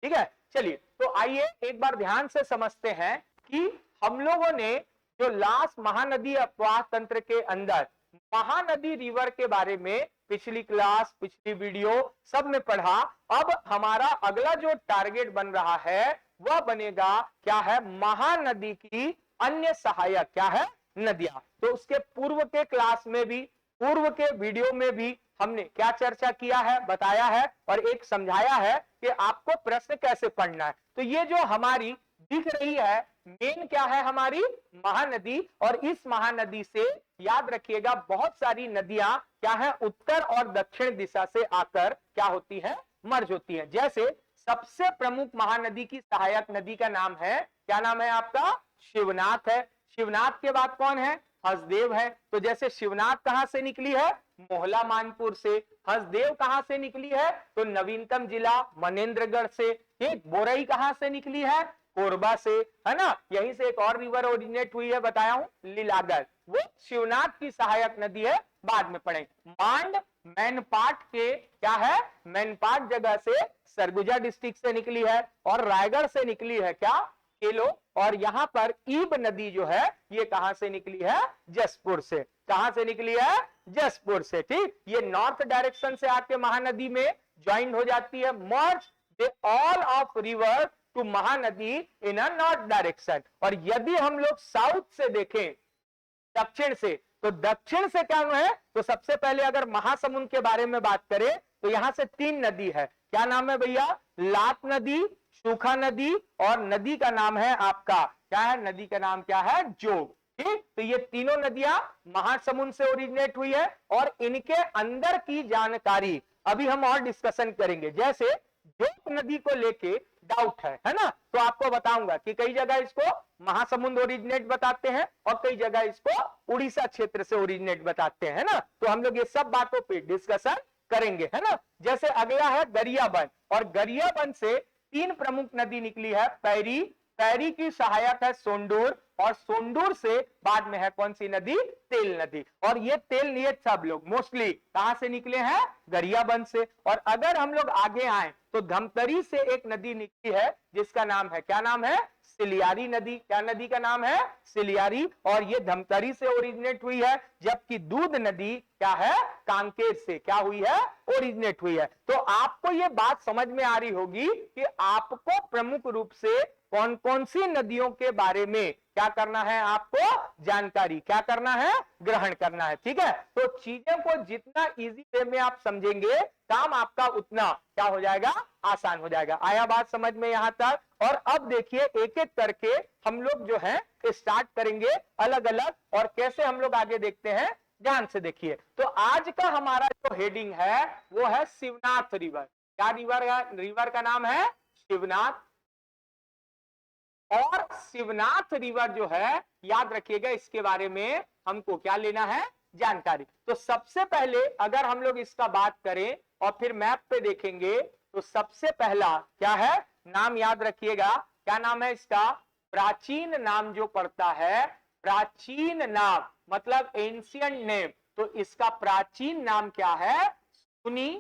ठीक है, चलिए तो आइए एक बार ध्यान से समझते हैं कि हम लोगों ने जो लास्ट महानदी अपवाह तंत्र के अंदर महानदी रिवर के बारे में पिछली क्लास, पिछली वीडियो सब में पढ़ा। अब हमारा अगला जो टारगेट बन रहा है वह बनेगा क्या है, महानदी की अन्य सहायक क्या है, नदियां। तो उसके पूर्व के क्लास में भी, पूर्व के वीडियो में भी हमने क्या चर्चा किया है, बताया है और एक समझाया है कि आपको प्रश्न कैसे पढ़ना है। तो ये जो हमारी दिख रही है मेन क्या है, हमारी महानदी, और इस महानदी से याद रखिएगा बहुत सारी नदियां क्या है, उत्तर और दक्षिण दिशा से आकर क्या होती है, मर्ज होती है। जैसे सबसे प्रमुख महानदी की सहायक नदी का नाम है, क्या नाम है आपका, शिवनाथ है। शिवनाथ के बाद कौन है, हसदेव है। तो जैसे शिवनाथ कहां से निकली है, मोहला मानपुर से। हसदेव कहां से निकली है, तो नवीनतम जिला मनेन्द्रगढ़ से। ये बोरई कहां से निकली है, कोरबा से, है ना। यहीं से एक और रिवर ओरिजिनेट हुई है, बताया हूं, लीलागढ़, वो शिवनाथ की सहायक नदी है, बाद में पढ़ेंगे। मांड मैनपाट के क्या है, मैनपाट जगह से सरगुजा डिस्ट्रिक्ट से निकली है, और रायगढ़ से निकली है क्या, केलो। और यहां पर ईब नदी जो है ये कहां से निकली है, जसपुर से। कहां से निकली है, जसपुर से, ठीक। ये नॉर्थ डायरेक्शन से आके महानदी में ज्वाइन हो जाती है। Merge the all of river to Mahanadi in a north direction. और यदि हम लोग साउथ से देखें, दक्षिण से, तो दक्षिण से क्या है, तो सबसे पहले अगर महासमुंद के बारे में बात करें तो यहां से 3 नदी है। क्या नाम है भैया, लात नदी, सूखा नदी, और नदी का नाम है आपका क्या है, नदी का नाम क्या है, जोग, ठीक। तो ये तीनों नदियां महासमुंद से ओरिजिनेट हुई है, और इनके अंदर की जानकारी अभी हम और डिस्कशन करेंगे। जैसे जोग नदी को लेके डाउट है ना, तो आपको बताऊंगा कि कई जगह इसको महासमुंद ओरिजिनेट बताते हैं और कई जगह इसको उड़ीसा क्षेत्र से ओरिजिनेट बताते हैं ना। तो हम लोग ये सब बातों पे डिस्कशन करेंगे, है ना। जैसे अगला है गरियाबंद, और गरियाबंद से 3 प्रमुख नदी निकली है। पैरी, पैरी की सहायक है सोंडूर, और सोंडूर से बाद में है कौन सी नदी, तेल नदी। और ये तेल लिए सब लोग मोस्टली कहां से निकले हैं, गरियाबंद से। और अगर हम लोग आगे आए तो धमतरी से एक नदी निकली है जिसका नाम है, क्या नाम है, सिलियारी नदी। क्या नदी का नाम है, सिलियारी, और ये धमतरी से ओरिजिनेट हुई है। जबकि दूध नदी क्या है, कांकेर से क्या हुई है, ओरिजिनेट हुई है। तो आपको ये बात समझ में आ रही होगी कि आपको प्रमुख रूप से कौन कौन सी नदियों के बारे में क्या करना है, आपको जानकारी क्या करना है, ग्रहण करना है, ठीक है। तो चीजों को जितना इजी वे में आप समझेंगे काम आपका उतना क्या हो जाएगा, आसान हो जाएगा। आया बात समझ में यहां तक। और अब देखिए एक एक करके हम लोग जो है स्टार्ट करेंगे अलग अलग, और कैसे हम लोग आगे देखते हैं ध्यान से देखिए। तो आज का हमारा जो हेडिंग है वो है शिवनाथ रिवर। क्या रिवर है, रिवर का नाम है शिवनाथ। और शिवनाथ रिवर जो है याद रखिएगा इसके बारे में हमको क्या लेना है, जानकारी। तो सबसे पहले अगर हम लोग इसका बात करें और फिर मैप पे देखेंगे तो सबसे पहला क्या है, नाम याद रखिएगा, क्या नाम है इसका, प्राचीन नाम जो पड़ता है, प्राचीन नाम मतलब एंशियंट नेम, तो इसका प्राचीन नाम क्या है, सुनी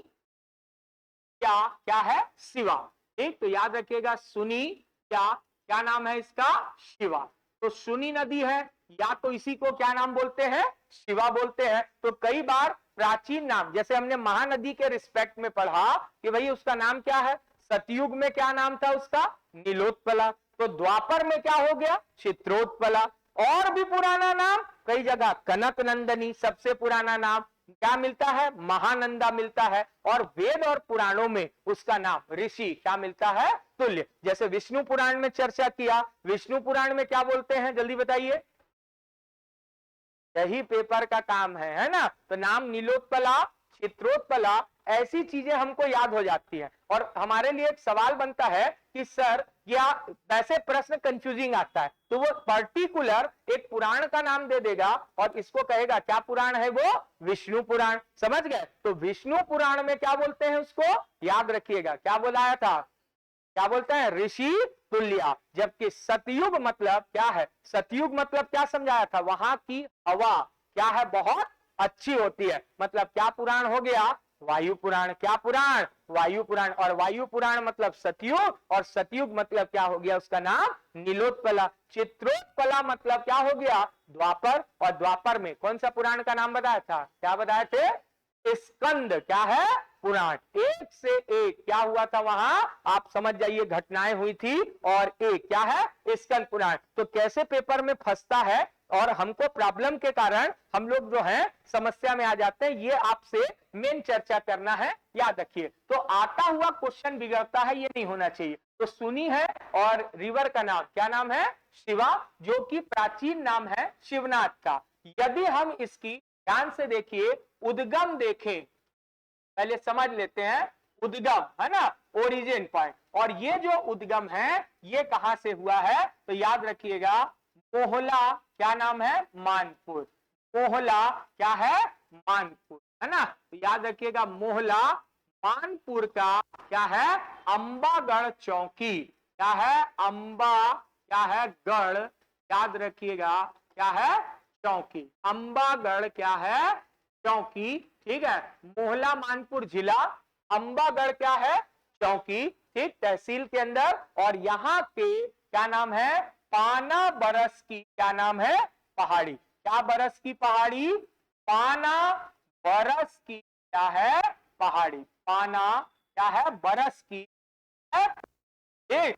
क्या क्या है, शिवा, ठीक। तो याद रखिएगा सुनी क्या क्या नाम है इसका, शिवा। तो सुनी नदी है, या तो इसी को क्या नाम बोलते हैं, शिवा बोलते हैं। तो कई बार प्राचीन नाम, जैसे हमने महानदी के रिस्पेक्ट में पढ़ा कि भाई उसका नाम क्या है, सतयुग में क्या नाम था उसका, नीलोत्पला। तो द्वापर में क्या हो गया, चित्रोत्पला। और भी पुराना नाम कई जगह कनक नंदनी, सबसे पुराना नाम क्या मिलता है, महानंदा मिलता है। और वेद और पुराणों में उसका नाम ऋषि क्या मिलता है, तुल्य। जैसे विष्णु पुराण में चर्चा किया, विष्णु पुराण में क्या बोलते हैं, जल्दी बताइए, यही पेपर का काम है ना। तो नाम नीलोत्पला, चित्रोत्पला, ऐसी चीजें हमको याद हो जाती हैं। और हमारे लिए एक सवाल बनता है कि सर या वैसे प्रश्न कंफ्यूजिंग आता है, तो वो पर्टिकुलर एक पुराण का नाम दे देगा और इसको कहेगा क्या पुराण है वो, विष्णु पुराण, समझ गए। तो विष्णु पुराण में क्या बोलते हैं उसको, याद रखिएगा क्या बोलाया था, क्या बोलते हैं, ऋषि तुल्य। जबकि सतयुग मतलब क्या है, सतयुग मतलब क्या समझाया था, वहां की हवा क्या है, बहुत अच्छी होती है। मतलब क्या पुराण हो गया, वायु पुराण। क्या पुराण? वायु पुराण। और वायु पुराण मतलब सतयुग, और सतयुग मतलब क्या हो गया उसका नाम? नीलोत्पला। चित्रोत्पला मतलब क्या हो गया? द्वापर। और द्वापर में कौन सा पुराण का नाम बताया था? क्या बताए थे? स्कंद क्या है? पुराण। एक से एक क्या हुआ था वहां, आप समझ जाइए, घटनाएं हुई थी। और एक क्या है? स्कंद पुराण। तो कैसे पेपर में फंसता है और हमको प्रॉब्लम के कारण हम लोग जो है समस्या में आ जाते हैं, ये आपसे मेन चर्चा करना है, याद रखिए। तो आता हुआ क्वेश्चन बिगड़ता है, ये नहीं होना चाहिए। तो सुनी है, और रिवर का नाम क्या नाम है? शिवा, जो कि प्राचीन नाम है शिवनाथ का। यदि हम इसकी ध्यान से देखिए, उद्गम देखें, पहले समझ लेते हैं उद्गम, है ना, ओरिजिन पॉइंट। और ये जो उद्गम है ये कहां से हुआ है? तो याद रखिएगा, मोहला क्या नाम है? मानपुर। मोहला क्या है? मानपुर, है ना। तो याद रखिएगा, मोहला मानपुर का क्या है? अंबागढ़ चौकी। क्या है? अंबा क्या है? गढ़, याद रखिएगा, क्या है? चौकी। अंबागढ़ क्या है? चौकी। ठीक है, मोहला मानपुर जिला, अंबागढ़ क्या है? चौकी। ठीक, तहसील के अंदर। और यहाँ पे क्या नाम है? पाना बरस की क्या नाम है? पहाड़ी। क्या बरस की पहाड़ी? पाना बरस की क्या है? पहाड़ी। पाना क्या है? बरस की है। ठीक,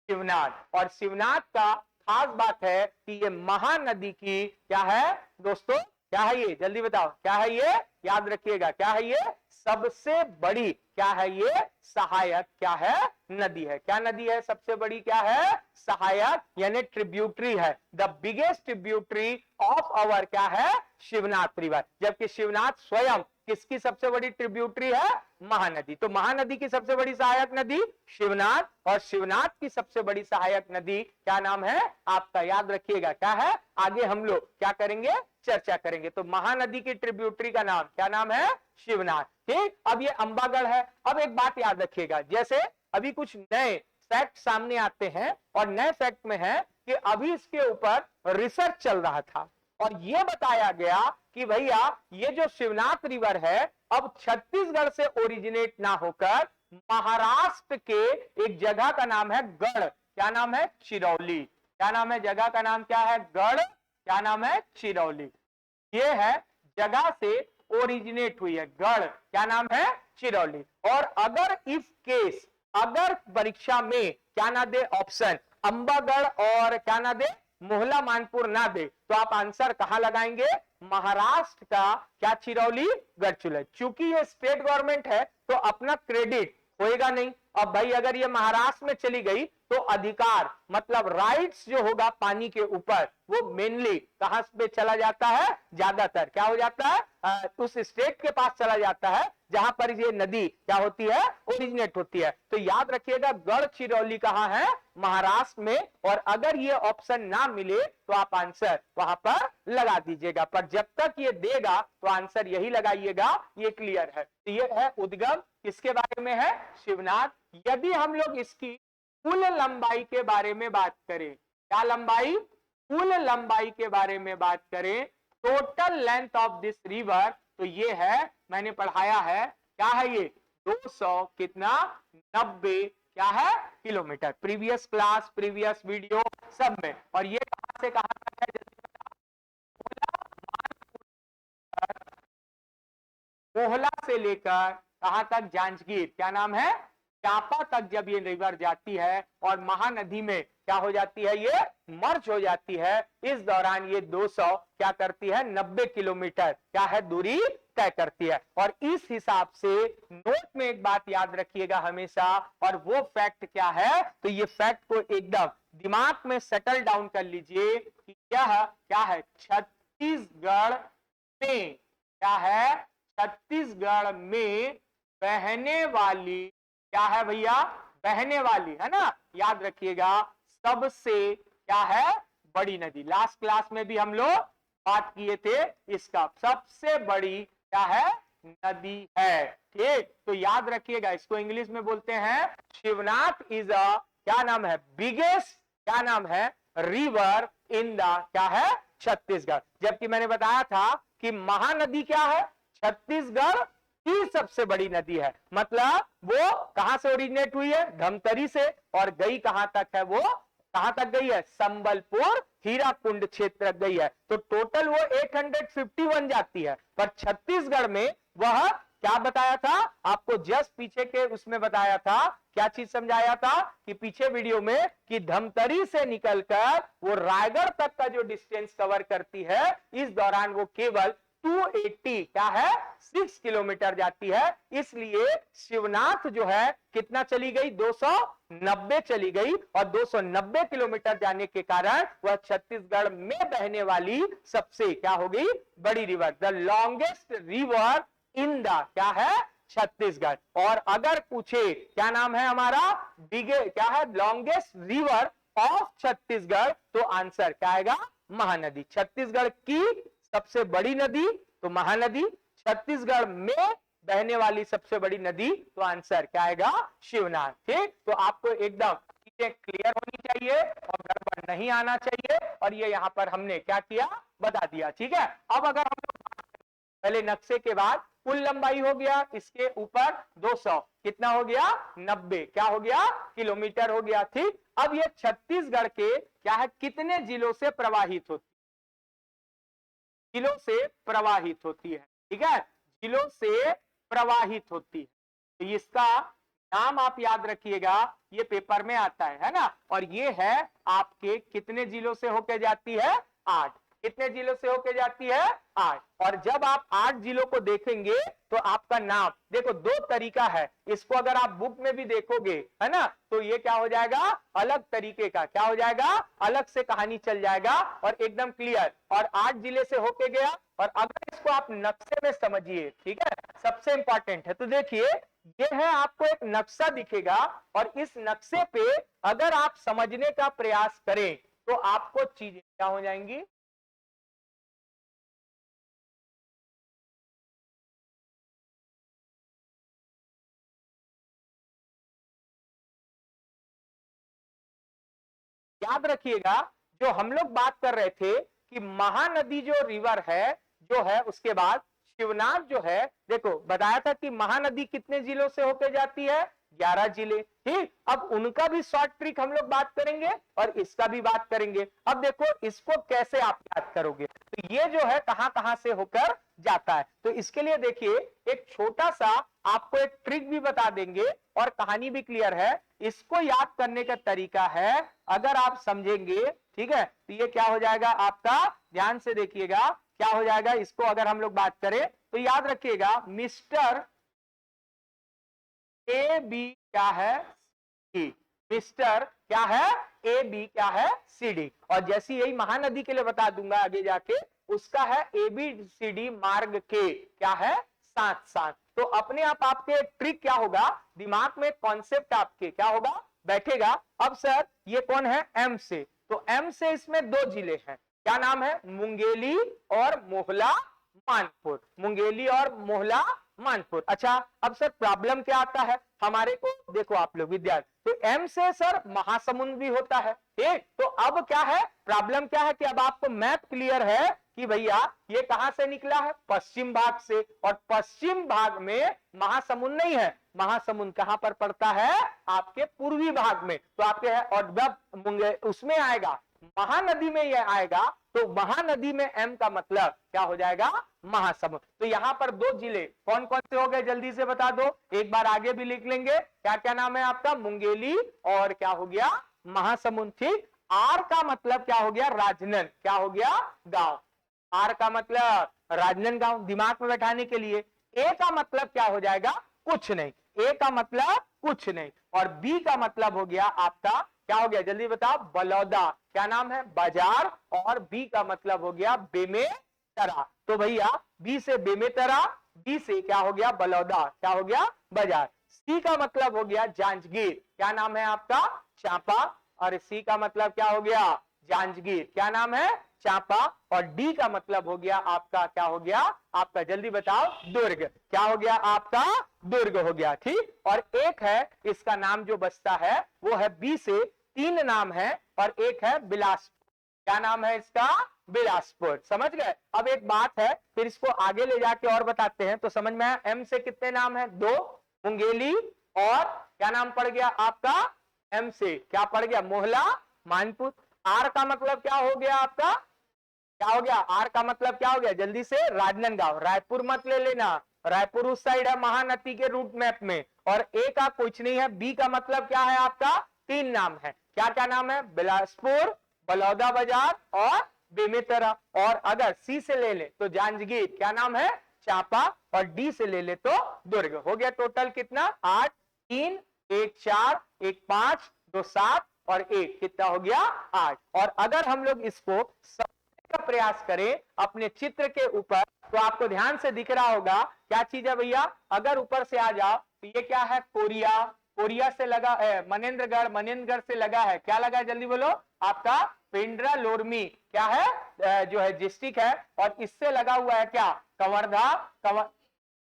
शिवनाथ। और शिवनाथ का खास बात है कि ये महानदी की क्या है दोस्तों? क्या है ये? जल्दी बताओ, क्या है ये? याद रखिएगा, क्या है ये? सबसे बड़ी क्या है ये? सहायक क्या है? नदी है। क्या नदी है सबसे बड़ी? क्या है? सहायक, यानी ट्रिब्यूटरी है। The biggest tributary of our क्या है? शिवनाथ रिवर। जबकि शिवनाथ स्वयं किसकी सबसे बड़ी ट्रिब्यूटरी है? महानदी। तो महानदी की सबसे बड़ी सहायक नदी शिवनाथ, और शिवनाथ की सबसे बड़ी सहायक नदी क्या नाम है आपका? याद रखिएगा, क्या है? आगे हम लोग क्या करेंगे? चर्चा करेंगे। तो महानदी की ट्रिब्यूटरी का नाम क्या नाम है? शिवनाथ। ठीक, अब ये अंबागढ़ है। अब एक बात याद रखिएगा, जैसे अभी कुछ नए फैक्ट सामने आते हैं, और नए फैक्ट में है कि अभी इसके ऊपर रिसर्च चल रहा था, और यह बताया गया कि भैया ये जो शिवनाथ रिवर है अब छत्तीसगढ़ से ओरिजिनेट ना होकर महाराष्ट्र के एक जगह का नाम है गढ़। क्या नाम है? चिरौली। क्या नाम है? जगह का नाम क्या है? गढ़। क्या नाम है? चिरौली। ये है जगह से ओरिजिनेट हुई है, गढ़। क्या नाम है? चिरौली। और अगर इफ केस, अगर परीक्षा में क्या ना दे ऑप्शन, अंबागढ़ और क्या ना दे, मोहला मानपुर ना दे, तो आप आंसर कहां लगाएंगे? महाराष्ट्र का क्या? चिरौली, गढ़चिरौली। चूंकि ये स्टेट गवर्नमेंट है तो अपना क्रेडिट होएगा नहीं। अब भाई अगर ये महाराष्ट्र में चली गई तो अधिकार मतलब राइट्स जो होगा पानी के ऊपर, वो मेनली कहां पे चला जाता है? ज्यादातर क्या हो जाता है? उस स्टेट के पास चला जाता है जहां पर ये नदी क्या होती है? ओरिजिनेट होती है। तो याद रखिएगा, गढ़चिरौली कहां है? महाराष्ट्र में। और अगर ये ऑप्शन ना मिले तो आप आंसर वहां पर लगा दीजिएगा, पर जब तक ये देगा तो आंसर यही लगाइएगा, ये क्लियर है। तो ये है उद्गम, किसके बारे में है? शिवनाथ। यदि हम लोग इसकी कुल लंबाई के बारे में बात करें, क्या लंबाई? कुल लंबाई के बारे में बात करें, total length of this river, तो ये है, मैंने पढ़ाया है, क्या है ये? 200 कितना? 90 क्या है? Kilometre. Previous class, previous video सब में। और ये कहां से कहां तक है? मोहला से लेकर कहां तक? जांजगीर। क्या नाम है? चांपा तक जब ये रिवर जाती है और महानदी में क्या हो जाती है? ये मर्ज हो जाती है। इस दौरान ये 200 क्या करती है? 90 किलोमीटर क्या है? दूरी तय करती है। और इस हिसाब से नोट में एक बात याद रखिएगा हमेशा, और वो फैक्ट क्या है? तो ये फैक्ट को एकदम दिमाग में सेटल डाउन कर लीजिए कि यह क्या है? छत्तीसगढ़ में क्या है? छत्तीसगढ़ में बहने वाली क्या है भैया? बहने वाली, है ना, याद रखिएगा, सबसे क्या है? बड़ी नदी। लास्ट क्लास में भी हम लोग बात किए थे इसका, सबसे बड़ी क्या है? नदी है। ठीक, तो याद रखिएगा, इसको इंग्लिश में बोलते हैं शिवनाथ इज अ क्या नाम है? बिगेस्ट क्या नाम है? रिवर इन द क्या है? छत्तीसगढ़। जबकि मैंने बताया था कि महानदी क्या है, छत्तीसगढ़ की सबसे बड़ी नदी है। मतलब वो कहां से ओरिजिनेट हुई है, धमतरी से, और गई कहां तक है, वो कहां तक गई है, संबलपुर हीराकुंड क्षेत्र तक गई है। तो टोटल वो 851 जाती है, पर छत्तीसगढ़ में वह क्या बताया था आपको, जस्ट पीछे के उसमें बताया था, क्या चीज समझाया था कि पीछे वीडियो में, कि धमतरी से निकलकर वो रायगढ़ तक का जो डिस्टेंस कवर करती है, इस दौरान वो केवल 280 क्या है, 6 किलोमीटर जाती है। इसलिए शिवनाथ जो है कितना चली गई, 290 चली गई, और 290 किलोमीटर जाने के कारण वह छत्तीसगढ़ में बहने वाली सबसे क्या हो गई, बड़ी river, the longest river in the क्या है, छत्तीसगढ़। और अगर पूछे क्या नाम है हमारा, बिगे क्या है, लॉन्गेस्ट रिवर ऑफ छत्तीसगढ़, तो आंसर क्या आएगा, महानदी। छत्तीसगढ़ की सबसे बड़ी नदी तो महानदी, छत्तीसगढ़ में बहने वाली सबसे बड़ी नदी, तो आंसर क्या आएगा, शिवनाथ। ठीक, तो आपको एकदम चीजें क्लियर होनी चाहिए और गड़बड़ नहीं आना चाहिए, और ये यहां पर हमने क्या किया, बता दिया। ठीक है, अब अगर हम लोग पहले नक्शे के बाद, कुल लंबाई हो गया इसके ऊपर 200, कितना हो गया, 90 क्या हो गया, किलोमीटर हो गया। ठीक, अब ये छत्तीसगढ़ के क्या है, कितने जिलों से प्रवाहित होती, जिलों से प्रवाहित होती है। ठीक है, जिलों से प्रवाहित होती है। तो इसका नाम आप याद रखिएगा, ये पेपर में आता है ना, और ये है आपके कितने जिलों से होके जाती है, 8। कितने जिलों से होके जाती है, 8। और जब आप 8 जिलों को देखेंगे तो आपका नाम देखो, 2 तरीका है, इसको अगर आप बुक में भी देखोगे है ना, तो ये क्या हो जाएगा, अलग तरीके का क्या हो जाएगा, अलग से कहानी चल जाएगा, और एकदम क्लियर। और 8 जिले से होके गया, और अगर इसको आप नक्शे में समझिए, ठीक है, सबसे इंपॉर्टेंट है। तो देखिए, ये है आपको एक नक्शा दिखेगा, और इस नक्शे पे अगर आप समझने का प्रयास करें तो आपको चीजें क्या हो जाएंगी, याद रखिएगा, जो हम लोग बात कर रहे थे कि महानदी जो रिवर है, जो है उसके बाद शिवनाथ जो है, देखो बताया था कि महानदी कितने जिलों से होकर जाती है, 11 जिले। ठीक, अब उनका भी शॉर्ट ट्रिक हम लोग बात करेंगे, और इसका भी बात करेंगे। अब देखो इसको कैसे आप याद करोगे, तो ये जो है कहां कहां से होकर जाता है, तो इसके लिए देखिए एक छोटा सा आपको एक ट्रिक भी बता देंगे, और कहानी भी क्लियर है। इसको याद करने का तरीका है, अगर आप समझेंगे, ठीक है, तो ये क्या हो जाएगा आपका, ध्यान से देखिएगा क्या हो जाएगा। इसको अगर हम लोग बात करें तो याद रखिएगा, मिस्टर ए बी क्या है, सी, मिस्टर क्या है, ए बी क्या है, सी डी। और जैसी यही महानदी के लिए बता दूंगा आगे जाके, उसका है ए बी सी डी मार्ग के क्या है, साथ साथ। तो अपने आप आपके ट्रिक क्या होगा, दिमाग में कॉन्सेप्ट आपके क्या होगा, बैठेगा। अब सर ये कौन है, एम से, तो एम से इसमें 2 जिले हैं, क्या नाम है, मुंगेली और मोहला मानपुर, मुंगेली और मोहला मानपुर। अच्छा, अब सर प्रॉब्लम क्या आता है हमारे को, देखो आप लोग विद्यार्थी, तो एम से सर महासमुंद भी होता है। ठीक, तो अब क्या है, प्रॉब्लम क्या है कि अब आपको मैप क्लियर है कि भैया ये कहां से निकला है, पश्चिम भाग से, और पश्चिम भाग में महासमुंद नहीं है, महासमुंद कहां पर पड़ता है, आपके पूर्वी भाग में। तो आपके है, और जब उसमें आएगा महानदी में यह आएगा, तो महानदी में एम का मतलब क्या हो जाएगा, महासमुंद। तो यहां पर 2 जिले कौन कौन से हो गए, जल्दी से बता दो, एक बार आगे भी लिख लेंगे, क्या क्या नाम है आपका, मुंगेली और क्या हो गया, महासमुंद। ठीक, आर का मतलब क्या हो गया, राजनंद, क्या हो गया, गांव। आर का मतलब राजनंद गांव, दिमाग में बैठाने के लिए। ए का मतलब क्या हो जाएगा, कुछ नहीं, ए का मतलब कुछ नहीं, और बी का मतलब हो गया आपका क्या हो गया, जल्दी बताओ, बलौदा, क्या नाम है, बाजार, और बी का मतलब हो गया बेमेतरा। तो भैया बी से बेमेतरा, बी से क्या हो गया, बलौदा, क्या हो गया, बाजार। सी का मतलब हो गया जांजगीर, क्या नाम है आपका, चांपा, और सी का मतलब क्या हो गया, जांजगीर, क्या नाम है, चांपा, और डी का मतलब हो गया आपका क्या हो गया, आपका जल्दी बताओ, दुर्ग, क्या हो गया आपका, दुर्ग हो गया। ठीक, और एक है इसका नाम जो बचता है वो है बी से 3 नाम है, और एक है बिलासपुर, क्या नाम है इसका, बिलासपुर। समझ गए। अब एक बात है, फिर इसको आगे ले जाके और बताते हैं। तो समझ में आया, एम से कितने नाम है? 2, मुंगेली और क्या नाम पड़ गया आपका? एम से क्या पड़ गया? मोहला, मानपुर। आर का मतलब क्या हो गया आपका? क्या हो गया? आर का मतलब क्या हो गया? जल्दी से, राजनांदगांव। रायपुर मत ले लेना, रायपुर उस साइड है महानदी के रूट मैप में। और ए का कुछ नहीं है। बी का मतलब क्या है आपका? 3 नाम है। क्या क्या नाम है? बिलासपुर, बलौदाबाजार और बेमेतरा। और अगर सी से ले ले तो जांजगीर, क्या नाम है? चांपा। और डी से ले ले तो दुर्ग। हो गया टोटल कितना? 8, 3, 1 4, 1 5, 2 7 और 1 कितना हो गया? 8। और अगर हम लोग इसको का प्रयास करें अपने चित्र के ऊपर, तो आपको ध्यान से दिख रहा होगा क्या चीज है भैया? अगर ऊपर से आ जाओ तो ये क्या है? कोरिया। कोरिया से लगा है मनेन्द्रगढ़, मनेन्द्रगढ़ से लगा है, क्या लगा है? जल्दी बोलो। आपका पेंड्रा लोरमी क्या है? जो है डिस्ट्रिक्ट है। और इससे लगा हुआ है क्या? कवर्धा,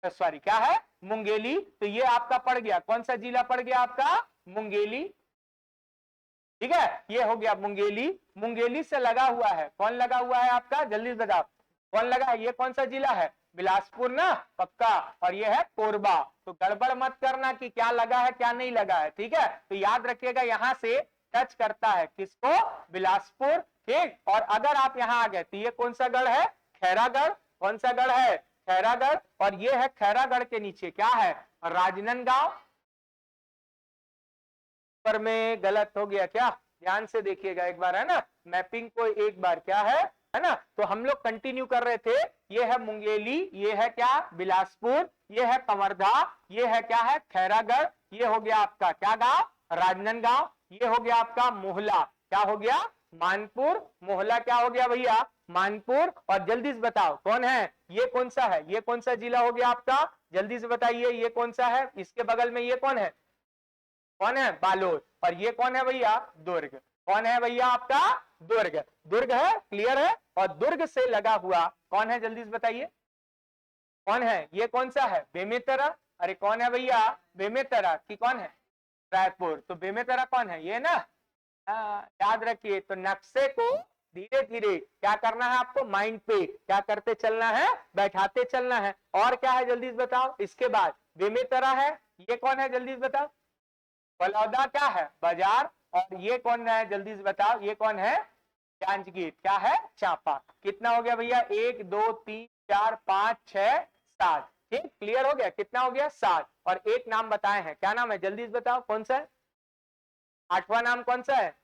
सॉरी क्या है? मुंगेली। तो ये आपका पड़ गया, कौन सा जिला पड़ गया आपका? मुंगेली। ठीक है, ये हो गया मुंगेली। मुंगेली से लगा हुआ है, कौन लगा हुआ है आपका? जल्दी बताओ कौन लगा है? ये कौन सा जिला है? बिलासपुर ना, पक्का। और ये है कोरबा। तो गड़बड़ मत करना कि क्या लगा है क्या नहीं लगा है, ठीक है। तो याद रखिएगा, यहां से टच करता है किसको? बिलासपुर। ठीक। और अगर आप यहां आ गए तो ये कौन सा गढ़ है? खैरागढ़। कौन सा गढ़ है? खैरागढ़। और ये है खैरागढ़ के नीचे क्या है? राजनांदगांव। पर में गलत हो गया क्या? ध्यान से देखिएगा एक बार, है ना, मैपिंग को एक बार, क्या है ना। तो हम लोग कंटिन्यू कर रहे थे। ये है मुंगेली, ये है क्या? बिलासपुर, ये है कवर्धा, ये है क्या है? खैरागढ़, ये हो गया आपका क्या गांव? राजनांदगांव। ये हो गया आपका मोहला, क्या हो गया? मानपुर। मोहला क्या हो गया भैया? मानपुर। और जल्दी से बताओ कौन है? ये कौन सा है? ये कौन सा जिला हो गया आपका? जल्दी से बताइए, ये कौन सा है? इसके बगल में ये कौन है? कौन है? बालोद। और ये कौन है भैया? दुर्ग। कौन है भैया आपका? दुर्ग। दुर्ग है, क्लियर है। और दुर्ग से लगा हुआ कौन है? जल्दी से बताइए कौन है? ये कौन सा है? बेमेतरा। अरे कौन है भैया? बेमेतरा की कौन है? रायपुर। तो बेमेतरा कौन है? ये ना। याद रखिए। तो नक्शे को धीरे धीरे क्या करना है आपको? माइंड पे क्या करते चलना है? बैठाते चलना है। और क्या है? जल्दी से बताओ। इसके बाद बेमेतरा है, ये कौन है? जल्दी से बताओ। बलौदा क्या है? बाजार। और ये कौन है? जल्दी से बताओ, ये कौन है? जांजगीर, क्या है? चांपा। कितना हो गया भैया? 1 2 3 4 5 6 7। ठीक, क्लियर हो गया। कितना हो गया? 7। और एक नाम बताए हैं, क्या नाम है? जल्दी से बताओ कौन सा है? 8वां नाम कौन सा है?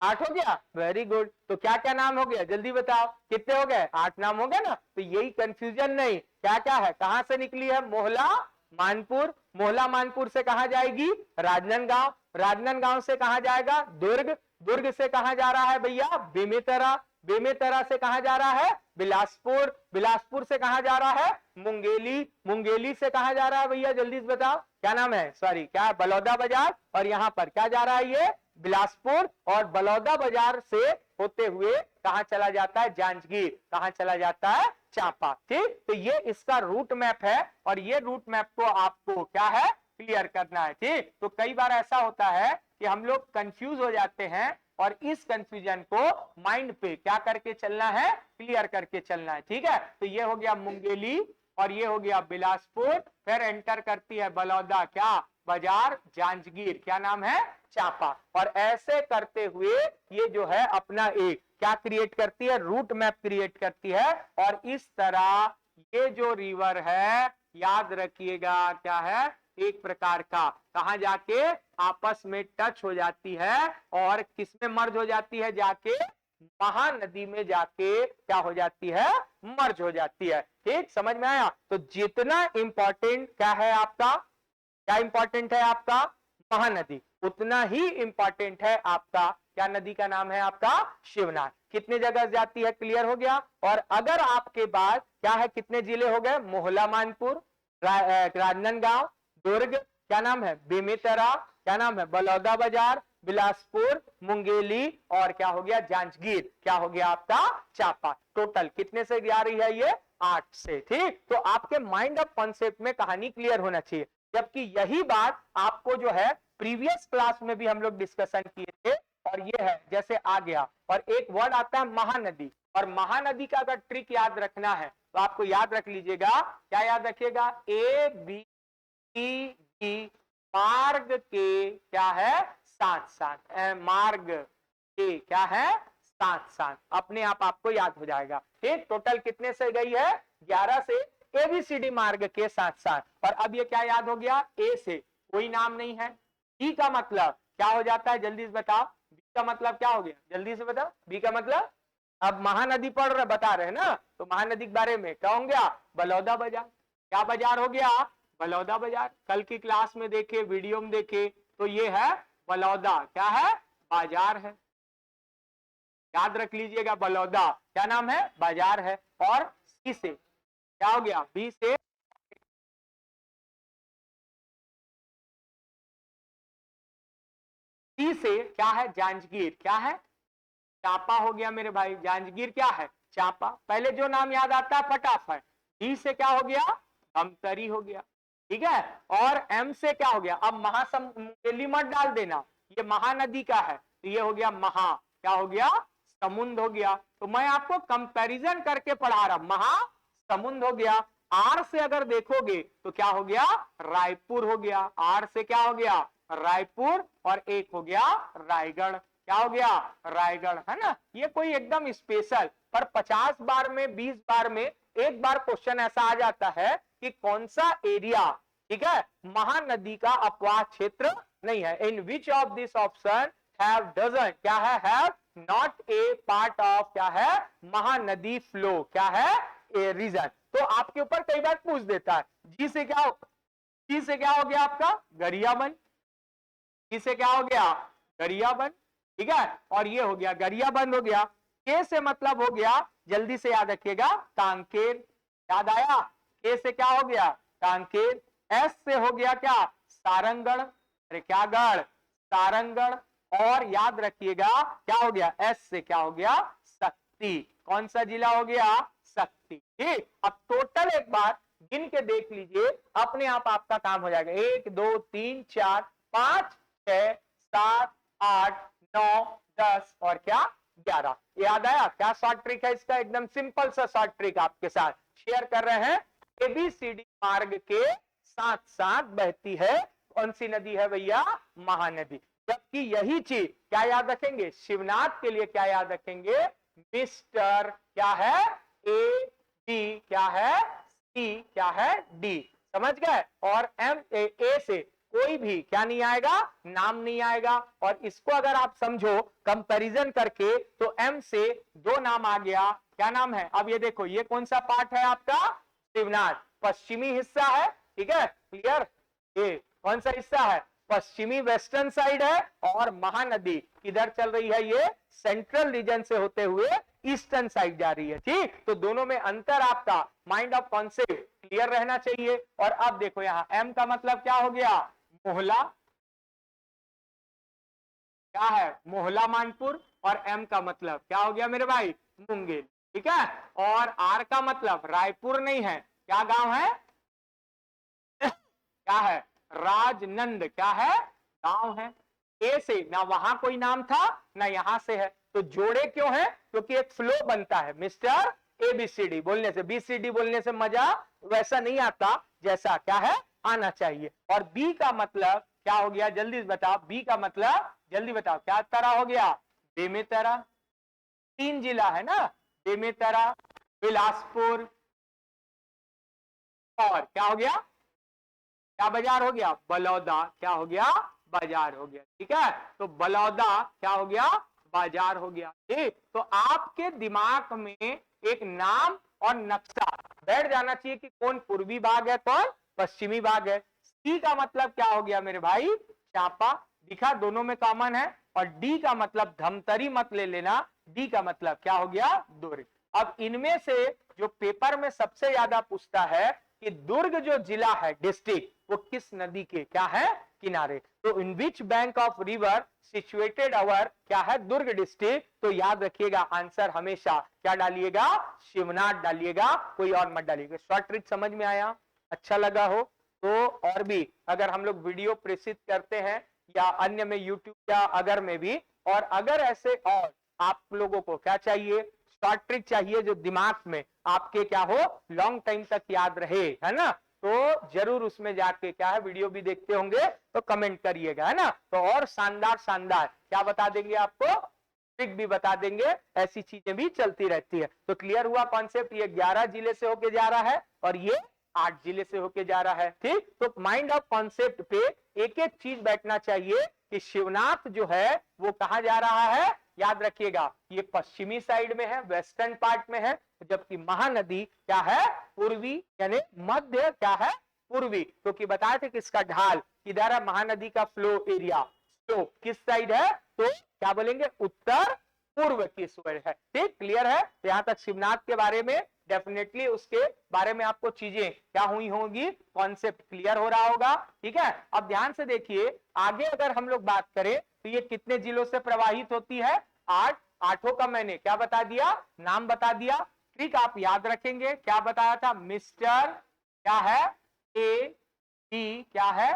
8 हो गया, वेरी गुड। तो क्या क्या नाम हो गया? जल्दी बताओ कितने हो गए? 8 नाम हो गया ना। तो यही कंफ्यूजन नहीं, क्या क्या है? कहां से निकली है? मोहला, मानपुर। मोहला मानपुर से कहां जाएगी? राजनांदगांव। राजनांदगांव से कहां जाएगा? दुर्ग। दुर्ग से कहां जा रहा है भैया? बेमेतरा। बेमेतरा से कहां जा रहा है? बिलासपुर। बिलासपुर से कहां जा रहा है? मुंगेली। मुंगेली से कहां जा रहा है भैया? जल्दी से बताओ क्या नाम है? सॉरी क्या? बलौदा बाजार। और यहां पर क्या जा रहा है? ये बिलासपुर। और बलौदा बाजार से होते हुए कहां चला जाता है? जांजगीर। कहां चला जाता है? चांपा। ठीक। तो ये इसका रूट मैप है। और ये रूट मैप को आपको क्या है? क्लियर करना है। ठीक। तो कई बार ऐसा होता है कि हम लोग कंफ्यूज हो जाते हैं, और इस कंफ्यूजन को माइंड पे क्या करके चलना है? क्लियर करके चलना है। ठीक है। तो ये हो गया मुंगेली, और ये हो गया बिलासपुर। फिर एंटर करती है बलौदा क्या? बाजार। जांजगीर क्या नाम है? चांपा। और ऐसे करते हुए ये जो है अपना एक क्या क्रिएट करती है? रूट मैप क्रिएट करती है। और इस तरह ये जो रिवर है, याद रखिएगा क्या है? एक प्रकार का कहां जाके आपस में टच हो जाती है, और किसमें मर्ज हो जाती है? जाके महानदी में जाके क्या हो जाती है? मर्ज हो जाती है। ठीक, समझ में आया? तो जितना इंपॉर्टेंट क्या है आपका? क्या इंपॉर्टेंट है आपका? महानदी। उतना ही इंपॉर्टेंट है आपका क्या? नदी का नाम है आपका? शिवनाथ। कितने जगह जाती है? क्लियर हो गया। और अगर आपके बाद क्या है? कितने जिले हो गए? मोहला, मानपुर, राजनांदगांव, दुर्ग, क्या नाम है? बेमेतरा, क्या नाम है? बलौदा बाजार, बिलासपुर, मुंगेली, और क्या हो गया? जांजगीर। क्या हो गया आपका? चांपा। टोटल कितने से जा रही है ये? 8 से। ठीक। तो आपके माइंड ऑफ कॉन्सेप्ट में कहानी क्लियर होना चाहिए। जबकि यही बात आपको जो है प्रीवियस क्लास में भी हम लोग डिस्कशन किए थे और ये है जैसे आ गया, और एक वर्ड आता है महानदी, और महानदी का अगर ट्रिक याद रखना है तो आपको याद रख लीजिएगा, क्या याद रखिएगा, ए बी सी डी, मार्ग के क्या है, साथ साथ, मार्ग के क्या है, साथ साथ, अपने आप आपको याद हो जाएगा। ठीक, टोटल कितने से गई है, 11 से, एबीसीडी मार्ग के साथ साथ। और अब ये क्या याद हो गया, ए से कोई नाम नहीं है, बी का मतलब क्या हो जाता है, जल्दी से बताओ, बी का मतलब क्या हो गया, जल्दी से बताओ, बी का मतलब, अब महानदी पढ़ रहे, बता रहे हैं ना, तो महानदी के बारे में क्या हो गया, बलौदा बाजार, क्या बाजार हो गया, बलौदा बाजार। कल की क्लास में देखे, वीडियो में देखे, तो ये है बलौदा, क्या है, बाजार है, याद रख लीजिएगा, बलौदा क्या नाम है, बाजार है। और सी से क्या हो गया, बी से, सी से क्या है, जांजगीर, क्या है, चापा हो गया मेरे भाई, जांजगीर क्या है, चापा, पहले जो नाम याद आता है फटाफट। डी से क्या हो गया, धमतरी हो गया, ठीक है। और एम से क्या हो गया, अब महासमुंद मत डाल देना, ये महानदी का है, तो ये हो गया महा, क्या हो गया, समुद्र हो गया। तो मैं आपको कंपैरिजन करके पढ़ा रहा, महा समुद्र हो गया। आर से अगर देखोगे तो क्या हो गया, रायपुर हो गया, आर से क्या हो गया, रायपुर, और एक हो गया रायगढ़, क्या हो गया, रायगढ़, है ना। ये कोई एकदम स्पेशल, पर 50 बार में 20 बार में एक बार क्वेश्चन ऐसा आ जाता है कि कौन सा एरिया, ठीक है, महानदी का अपवाह क्षेत्र नहीं है। In which of this option have doesn't, क्या है, have not a part of, क्या है, महानदी फ्लो, क्या है, ए रीजन। तो आपके ऊपर कई बार पूछ देता है, जी से क्या हो, जी से क्या हो गया आपका, गरियाबंद, जी से क्या हो गया, गरियाबंद, ठीक है, और ये हो गया गरियाबंद हो गया। के से मतलब हो गया, जल्दी से याद रखिएगा, कांकेर, याद आया, के से क्या हो गया, कांकेर। एस से हो गया क्या, सारंगढ़, अरे क्या गढ़, सारंगढ़। और याद रखिएगा क्या हो गया, एस से क्या हो गया, शक्ति, कौन सा जिला हो गया, शक्ति। ठीक, अब टोटल एक बार गिन के देख लीजिए, अपने आप आपका काम हो जाएगा। 1 2 3 4 5 6 7 8 9 10 और क्या, 11। याद आया, क्या शॉर्ट ट्रिक है इसका, एकदम सिंपल सा शॉर्ट ट्रिक आपके साथ शेयर कर रहे हैं। एबीसीडी मार्ग के साथ साथ बहती है कौन सी नदी है भैया, महानदी। जबकि यही चीज क्या याद रखेंगे, शिवनाथ के लिए क्या याद रखेंगे, मिस्टर क्या है, ए बी क्या है, सी क्या है, डी, समझ गए। और एम ए से कोई भी क्या नहीं आएगा, नाम नहीं आएगा। और इसको अगर आप समझो कंपैरिजन करके, तो एम से 2 नाम आ गया, क्या नाम है, अब ये देखो, ये कौन सा पार्ट है आपका, शिवनाथ, पश्चिमी हिस्सा है, ठीक है, क्लियर। ये कौन सा हिस्सा है, पश्चिमी वेस्टर्न साइड है, और महानदी किधर चल रही है, ये सेंट्रल रीजन से होते हुए ईस्टर्न साइड जा रही है। ठीक, तो दोनों में अंतर आपका माइंड ऑफ कॉन्सेप्ट क्लियर रहना चाहिए। और अब देखो यहाँ एम का मतलब क्या हो गया, मोहला, क्या है, मोहला मानपुर, और एम का मतलब क्या हो गया मेरे भाई, मुंगेर, ठीक है। और आर का मतलब रायपुर नहीं है, क्या गांव है क्या है, राजनंद, क्या है, गांव है। ए से ना वहां कोई नाम था ना यहां से है, तो जोड़े क्यों है, क्योंकि एक फ्लो बनता है मिस्टर एबीसीडी बोलने से, बीसीडी बोलने से मजा वैसा नहीं आता जैसा क्या है आना चाहिए। और बी का मतलब क्या हो गया, जल्दी बताओ, बी का मतलब जल्दी बताओ, क्या तरह हो गया, बेमेतरा, 3 जिला है ना, बेमेतरा, बिलासपुर, और क्या हो गया, क्या बाजार हो गया, बलौदा, क्या हो गया, बाजार हो गया, ठीक है। तो बलौदा क्या हो गया, बाजार हो गया। ठीक, तो आपके दिमाग में एक नाम और नक्शा बैठ जाना चाहिए कि कौन पूर्वी भाग है, कौन पश्चिमी भाग है। सी का मतलब क्या हो गया मेरे भाई, चापा, दिखा दोनों में कॉमन है। और डी का मतलब धमतरी मत ले लेना, डी का मतलब क्या हो गया, दुर्ग। अब इनमें से जो पेपर में सबसे ज्यादा पूछता है कि दुर्ग जो जिला है, डिस्ट्रिक्ट, वो किस नदी के क्या है, किनारे। तो in which bank of river situated our क्या है, दुर्ग डिस्ट्रिक्ट। तो याद रखिएगा आंसर हमेशा क्या डालिएगा, शिवनाथ डालिएगा, कोई और मत डालिएगा। शॉर्ट ट्रिक समझ में आया, अच्छा लगा हो तो और भी अगर हम लोग वीडियो प्रेषित करते हैं या अन्य में, यूट्यूब या अगर में भी। और अगर ऐसे और आप लोगों को क्या चाहिए, शॉर्ट ट्रिक चाहिए जो दिमाग में आपके क्या हो, लॉन्ग टाइम तक याद रहे, है ना, तो जरूर उसमें जाके क्या है, वीडियो भी देखते होंगे तो कमेंट करिएगा, है ना। तो और शानदार शानदार क्या बता देंगे आपको, ट्रिक भी बता देंगे, ऐसी चीजें भी चलती रहती है। तो क्लियर हुआ कॉन्सेप्ट, ये 11 जिले से होके जा रहा है और ये 8 जिले से होके जा रहा है। ठीक, तो माइंड ऑफ कॉन्सेप्ट पे एक एक चीज बैठना चाहिए कि शिवनाथ जो है वो कहा जा रहा है, याद रखिएगा ये पश्चिमी साइड में है, वेस्टर्न पार्ट में है, जबकि महानदी क्या है, पूर्वी यानी मध्य क्या है, पूर्वी, क्योंकि बताए थे कि इसका ढाल किधर है, महानदी का फ्लो एरिया तो किस साइड है, तो क्या बोलेंगे, उत्तर पूर्व की ओर है। ठीक, क्लियर है। तो यहां तक शिवनाथ के बारे में डेफिनेटली उसके बारे में आपको चीजें क्या हुई होंगी, कॉन्सेप्ट क्लियर हो रहा होगा। ठीक है, अब ध्यान से देखिए आगे अगर हम लोग बात करें तो ये कितने जिलों से प्रवाहित होती है, 8। आठों का मैंने क्या बता दिया, नाम बता दिया। ठीक, आप याद रखेंगे क्या बताया था, मिस्टर क्या है, ए, बी क्या है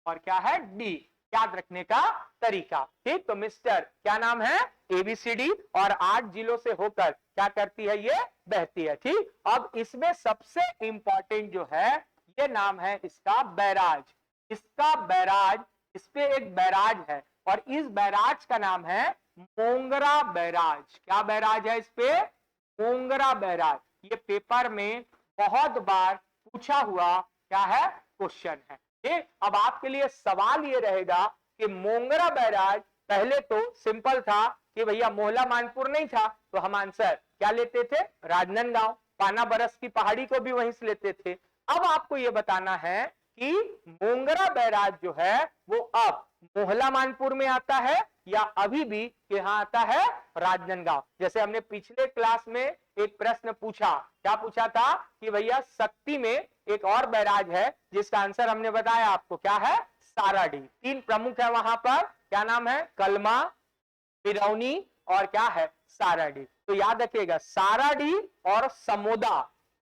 और क्या है, डी, याद रखने का तरीका। ठीक, तो मिस्टर क्या नाम है, एबीसीडी, और 8 जिलों से होकर क्या करती है, ये बहती है। ठीक, अब इसमें सबसे इंपॉर्टेंट जो है ये नाम है इसका बैराज। इसका बैराज, इस पे एक बैराज है और इस बैराज का नाम है मोंगरा बैराज। क्या बैराज है इस पे, मोंगरा बैराज। ये पेपर में बहुत बार पूछा हुआ क्या है, क्वेश्चन है। ठीक, अब आपके लिए सवाल ये रहेगा कि मोंगरा बैराज पहले तो सिंपल था कि भैया मोहला मानपुर नहीं था, तो हम आंसर क्या लेते थे, राजनांदगांव, पाना बरस की पहाड़ी को भी वहीं से लेते थे। अब आपको यह बताना है कि मोंगरा बैराज जो है वो अब मोहला मानपुर में आता है या अभी भी यहाँ आता है, राजनांदगांव। जैसे हमने पिछले क्लास में एक प्रश्न पूछा, क्या पूछा था कि भैया शक्ति में एक और बैराज है जिसका आंसर हमने बताया आपको क्या है, साराडी। 3 प्रमुख है वहां पर, क्या नाम है, कलमा, बिरौनी और क्या है, साराडी। तो याद रखिएगा साराडी और समोदा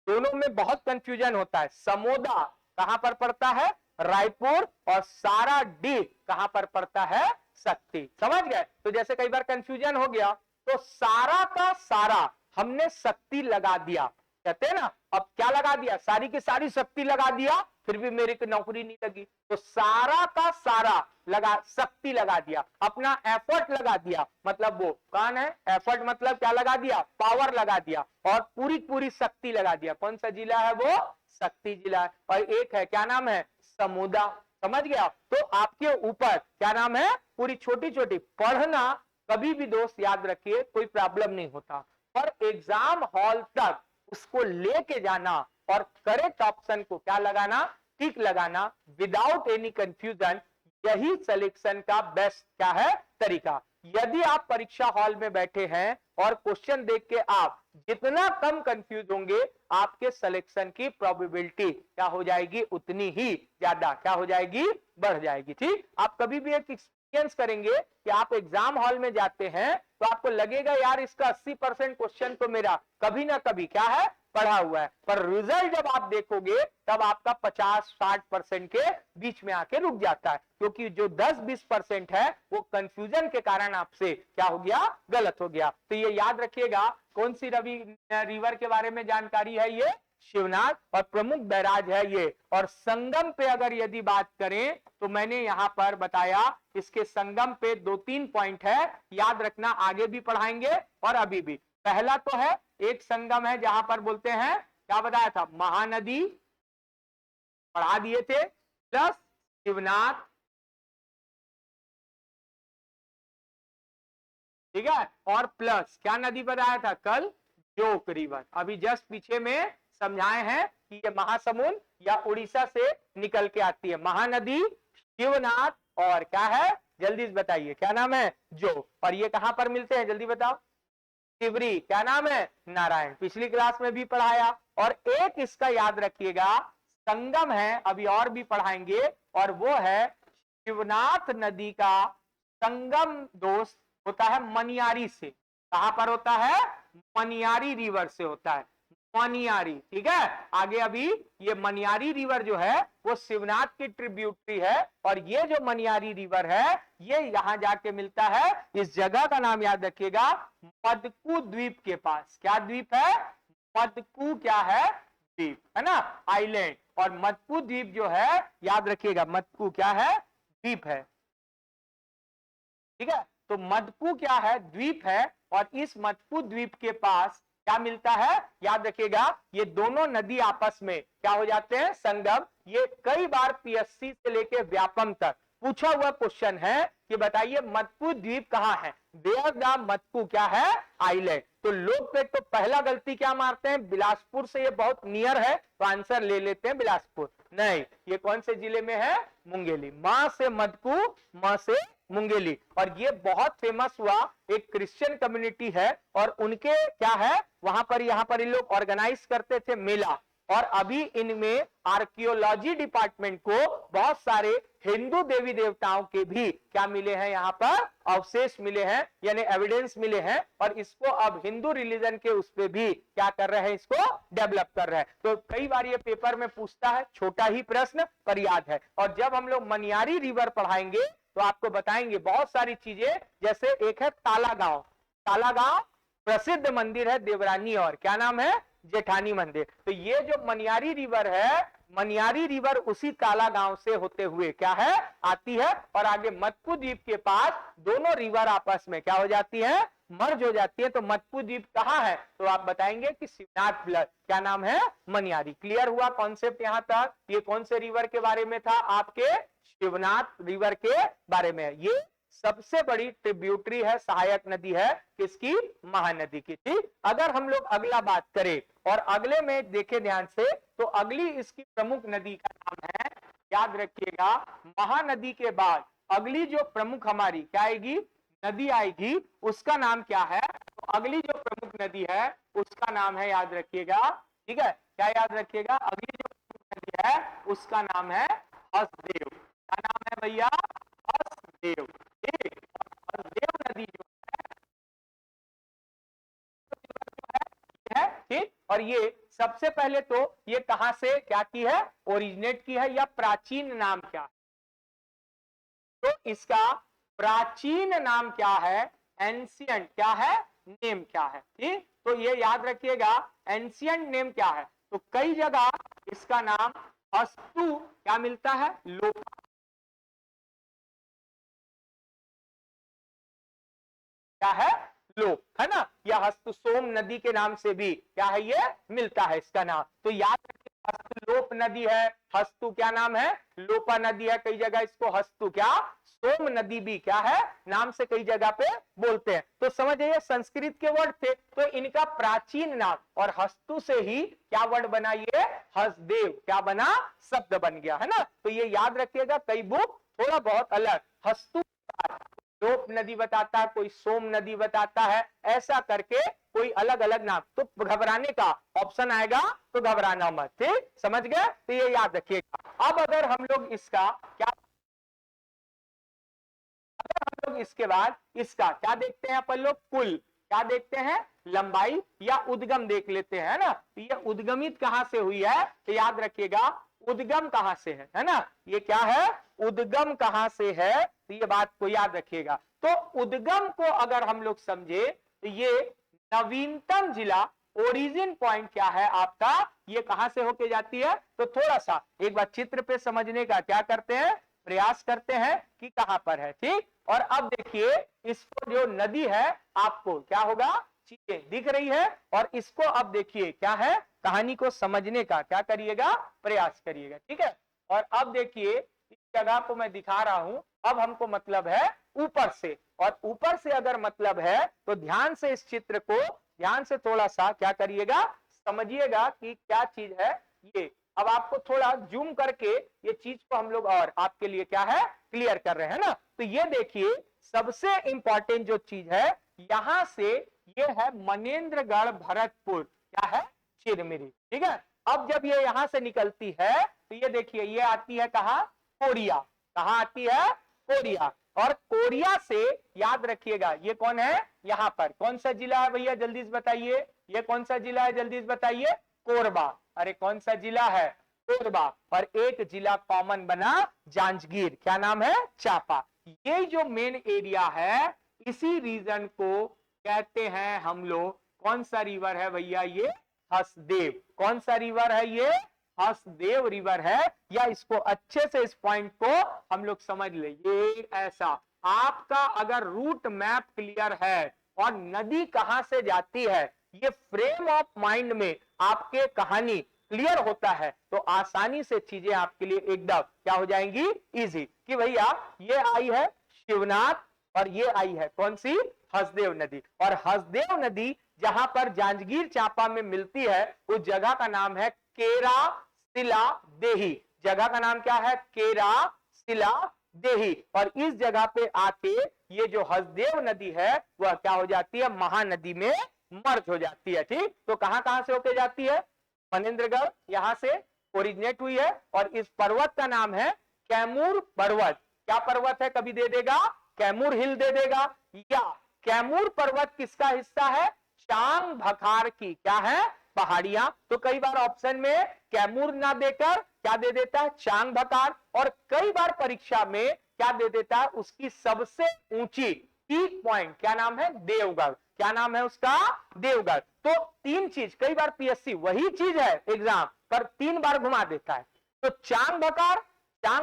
दोनों में बहुत कंफ्यूजन होता है। समोदा कहां पर पड़ता है, रायपुर, और साराडी कहां पर पड़ता है, शक्ति। समझ गए। तो जैसे कई बार कंफ्यूजन हो गया तो सारा का सारा हमने शक्ति लगा दिया, कहते हैं ना, अब क्या लगा दिया, सारी की सारी शक्ति लगा दिया, फिर भी मेरी को नौकरी नहीं लगी, तो सारा का सारा लगा, शक्ति लगा दिया, अपना एफर्ट लगा दिया, मतलब वो कौन है, एफर्ट मतलब क्या लगा दिया, पावर लगा दिया, और पूरी पूरी शक्ति लगा दिया। कौन सा जिला है वो, शक्ति जिला है। और एक है क्या नाम है, समुदा। समझ गया। तो आपके ऊपर क्या नाम है, पूरी छोटी छोटी पढ़ना, कभी भी दोस्त याद रखिए कोई प्रॉब्लम नहीं होता, पर एग्जाम हॉल तक उसको लेके जाना और करेक्ट ऑप्शन को क्या लगाना, टिक लगाना, विदाउट एनी कंफ्यूजन, यही सिलेक्शन का बेस्ट क्या है, तरीका। यदि आप परीक्षा हॉल में बैठे हैं और क्वेश्चन देख के आप जितना कम कंफ्यूज होंगे, आपके सिलेक्शन की प्रोबेबिलिटी क्या हो जाएगी, उतनी ही ज्यादा क्या हो जाएगी, बढ़ जाएगी। ठीक, आप कभी भी एक एक्सपीरियंस करेंगे कि आप एग्जाम हॉल में जाते हैं तो आपको लगेगा यार इसका 80% क्वेश्चन तो मेरा कभी ना कभी क्या है, पढ़ा हुआ है, पर रिजल्ट जब आप देखोगे तब आपका 50-60% के बीच में आके रुक जाता है, क्योंकि जो 10-20% है वो कंफ्यूजन के कारण आपसे क्या हो गया, गलत हो गया। तो ये याद रखिएगा, कौन सी रिवर के बारे में जानकारी है, ये शिवनाथ, और प्रमुख बैराज है ये। और संगम पे अगर यदि बात करें तो मैंने यहां पर बताया इसके संगम पे 2-3 पॉइंट है, याद रखना, आगे भी पढ़ाएंगे और अभी भी। पहला तो है एक संगम है जहां पर बोलते हैं, क्या बताया था, महानदी पढ़ा दिए थे, प्लस शिवनाथ, ठीक है, और प्लस क्या नदी बताया था कल, जोक रिवर। अभी जस्ट पीछे में समझाए हैं कि ये महासमुंद या उड़ीसा से निकल के आती है, महानदी, शिवनाथ, और क्या है, जल्दी से बताइए क्या नाम है, जो। और ये कहां पर मिलते हैं, जल्दी बताओ, तिवरी, क्या नाम है, नारायण, पिछली क्लास में भी पढ़ाया। और एक इसका याद रखिएगा संगम है, अभी और भी पढ़ाएंगे, और वो है शिवनाथ नदी का संगम दोस्त होता है मनियारी से। कहां पर होता है, मनियारी रिवर से होता है। मनियारी, ठीक है। आगे अभी ये मनियारी रिवर जो है वो शिवनाथ की ट्रिब्यूटरी है, और ये जो मनियारी रिवर है ये यहां जाके मिलता है, इस जगह का नाम याद रखिएगा, मदकू द्वीप के पास। क्या द्वीप है? मदकू क्या है? द्वीप, है ना, आइलैंड। और मदकू द्वीप जो है याद रखिएगा, मदकू क्या है? द्वीप है, ठीक है। तो मदकू क्या है? द्वीप है। और इस मदकू द्वीप के पास क्या मिलता है? याद रखिएगा, ये दोनों नदी आपस में क्या हो जाते हैं? संगम। ये कई बार पीएससी से लेके व्यापम तक पूछा हुआ क्वेश्चन है कि बताइए मदकू द्वीप कहां है? देयर द मदकू क्या है? आइलैंड। तो लोग पे तो पहला गलती क्या मारते हैं? बिलासपुर से ये बहुत नियर है तो आंसर ले लेते हैं बिलासपुर। नहीं, ये कौन से जिले में है? मुंगेली। मां से मदकू, मां से मुंगेली। और ये बहुत फेमस हुआ, एक क्रिश्चियन कम्युनिटी है और उनके क्या है वहां पर, यहां पर इन लोग ऑर्गेनाइज करते थे मेला। और अभी इनमें आर्कियोलॉजी डिपार्टमेंट को बहुत सारे हिंदू देवी देवताओं के भी क्या मिले हैं? यहां पर अवशेष मिले हैं, यानी एविडेंस मिले हैं। और इसको अब हिंदू रिलीजन के उस पे भी क्या कर रहे हैं? इसको डेवलप कर रहे हैं। तो कई बार ये पेपर में पूछता है, छोटा ही प्रश्न पर याद है। और जब हम लोग मनियारी रिवर पढ़ाएंगे तो आपको बताएंगे बहुत सारी चीजें, जैसे एक है ताला गांव। ताला गांव प्रसिद्ध मंदिर है देवरानी, और क्या नाम है? जेठानी मंदिर। तो ये जो मनियारी रिवर है, मनियारी रिवर उसी ताला गांव से होते हुए क्या है? आती है। और आगे मदकू द्वीप के पास दोनों रिवर आपस में क्या हो जाती है? मर्ज हो जाती है। तो मदकू द्वीप कहां है? तो आप बताएंगे कि शिवनाथ ब्लड, क्या नाम है? मनियारी। क्लियर हुआ कॉन्सेप्ट यहां तक? ये कौन से रिवर के बारे में था? आपके शिवनाथ रिवर के बारे में। ये सबसे बड़ी ट्रिब्यूटरी है, सहायक नदी है किसकी? महानदी की। ठीक, अगर हम लोग अगला बात करें और अगले में देखें ध्यान से, तो अगली इसकी प्रमुख नदी का नाम है, याद रखिएगा, महानदी के बाद अगली जो प्रमुख हमारी क्या आएगी? नदी आएगी, उसका नाम क्या है? तो अगली जो प्रमुख नदी है उसका नाम है, याद रखिएगा, ठीक है, क्या याद रखिएगा? अगली जो प्रमुख नदी है उसका नाम है हसदेव। क्या नाम है भैया? हसदेव। हसदेव नदी जो है, ठीक। और ये सबसे पहले तो ये कहां से क्या की है? ओरिजिनेट की है, या प्राचीन नाम क्या है? तो इसका प्राचीन नाम क्या है? एंशियंट क्या है? नेम क्या है? ठीक, तो ये याद रखिएगा, एंशियंट नेम क्या है? तो कई जगह इसका नाम हस्तु क्या मिलता है? लोपा। क्या है? लोप, है ना। या हस्त सोम नदी के नाम से भी क्या है? ये मिलता है इसका नाम। तो याद रखिए, हस्तलोप नदी है, हस्तु क्या नाम है? लोपा नदी है। कई जगह इसको हस्तु क्या सोम नदी भी क्या है नाम से कई जगह पे बोलते हैं। तो समझिए संस्कृत के वर्ड थे, तो इनका प्राचीन नाम, और हस्तु से ही क्या वर्ड बना? ये हसदेव क्या बना? शब्द बन गया, है ना। तो ये याद रखिएगा, कई बुक थोड़ा बहुत अलग, हस्तु लोप नदी बताता है, कोई सोम नदी बताता है, ऐसा करके कोई अलग अलग नाम। तो घबराने का ऑप्शन आएगा तो घबराना मत, ठीक, समझ गए? तो ये याद रखिएगा। अब अगर हम लोग इसका क्या, अगर हम लोग इसके बाद इसका क्या देखते हैं अपन लोग? कुल क्या देखते हैं? लंबाई या उद्गम देख लेते हैं, ना। तो ये उद्गमित कहां से हुई है? तो याद रखिएगा, उद्गम कहां से है ना। ये क्या है? उद्गम कहां से है, तो ये बात को याद रखिएगा। तो उद्गम को अगर हम लोग समझे तो ये नवीनतम जिला, ओरिजिन पॉइंट क्या है आपका? ये कहां से होके जाती है? तो थोड़ा सा एक बार चित्र पे समझने का क्या करते हैं? प्रयास करते हैं कि कहां पर है, ठीक। और अब देखिए, इसको जो नदी है आपको क्या होगा? चीजें दिख रही है। और इसको अब देखिए क्या है? कहानी को समझने का क्या करिएगा? प्रयास करिएगा, ठीक है। और अब देखिए, इस जगह को मैं दिखा रहा हूं, अब हमको मतलब है ऊपर से, और ऊपर से अगर मतलब है तो ध्यान से इस चित्र को ध्यान से थोड़ा सा क्या करिएगा? समझिएगा कि क्या चीज है ये। अब आपको थोड़ा जूम करके ये चीज को हम लोग और आपके लिए क्या है? क्लियर कर रहे हैं ना। तो ये देखिए, सबसे इंपॉर्टेंट जो चीज है यहां से, ये है मनेन्द्रगढ़ भरतपुर, क्या है? चिरमिरी, ठीक है। अब जब ये यहां से निकलती है तो ये देखिए, ये आती है कहां? कोरिया। कहां आती है? कोरिया। और कोरिया से याद रखिएगा, ये कौन है? यहां पर कौन सा जिला है भैया? जल्दी से बताइए। ये कौन सा जिला है जल्दी से बताइए? कोरबा। अरे कौन सा जिला है? कोरबा। और एक जिला कॉमन बना जांजगीर, क्या नाम है? चापा। ये जो मेन एरिया है इसी रीजन को कहते हैं हम लोग, कौन सा रिवर है भैया? ये हसदेव। कौन सा रिवर है ये? हसदेव रिवर है। या इसको अच्छे से इस पॉइंट को हम लोग समझ ले, ये ऐसा आपका अगर रूट मैप क्लियर है और नदी कहां से जाती है ये फ्रेम ऑफ माइंड में आपके कहानी क्लियर होता है तो आसानी से चीजें आपके लिए एकदम क्या हो जाएंगी? इजी। कि भैया ये आई है शिवनाथ और ये आई है कौन सी? हसदेव नदी। और हसदेव नदी जहां पर जांजगीर चांपा में मिलती है उस जगह का नाम है केरा सिला देही। जगह का नाम क्या है? केरा सिला देही। और इस जगह पे आके ये जो हसदेव नदी है वह क्या हो जाती है? महानदी में मर्ज हो जाती है। ठीक, तो कहां से होके जाती है? मनेन्द्रगढ़ यहां से ओरिजिनेट हुई है। और इस पर्वत का नाम है कैमूर पर्वत। क्या पर्वत है? कभी दे देगा कैमूर हिल दे देगा। या कैमूर पर्वत किसका हिस्सा है? चांग भखार की क्या है? पहाड़ियां। तो कई बार ऑप्शन में कैमूर ना देकर क्या दे देता है? चांग भखार। और कई बार परीक्षा में क्या दे देता है? उसकी सबसे ऊंची पीक पॉइंट क्या नाम है? देवगढ़। क्या नाम है उसका? देवगढ़। तो तीन चीज, कई बार पीएससी वही चीज है एग्जाम पर 3 बार घुमा देता है। तो चांग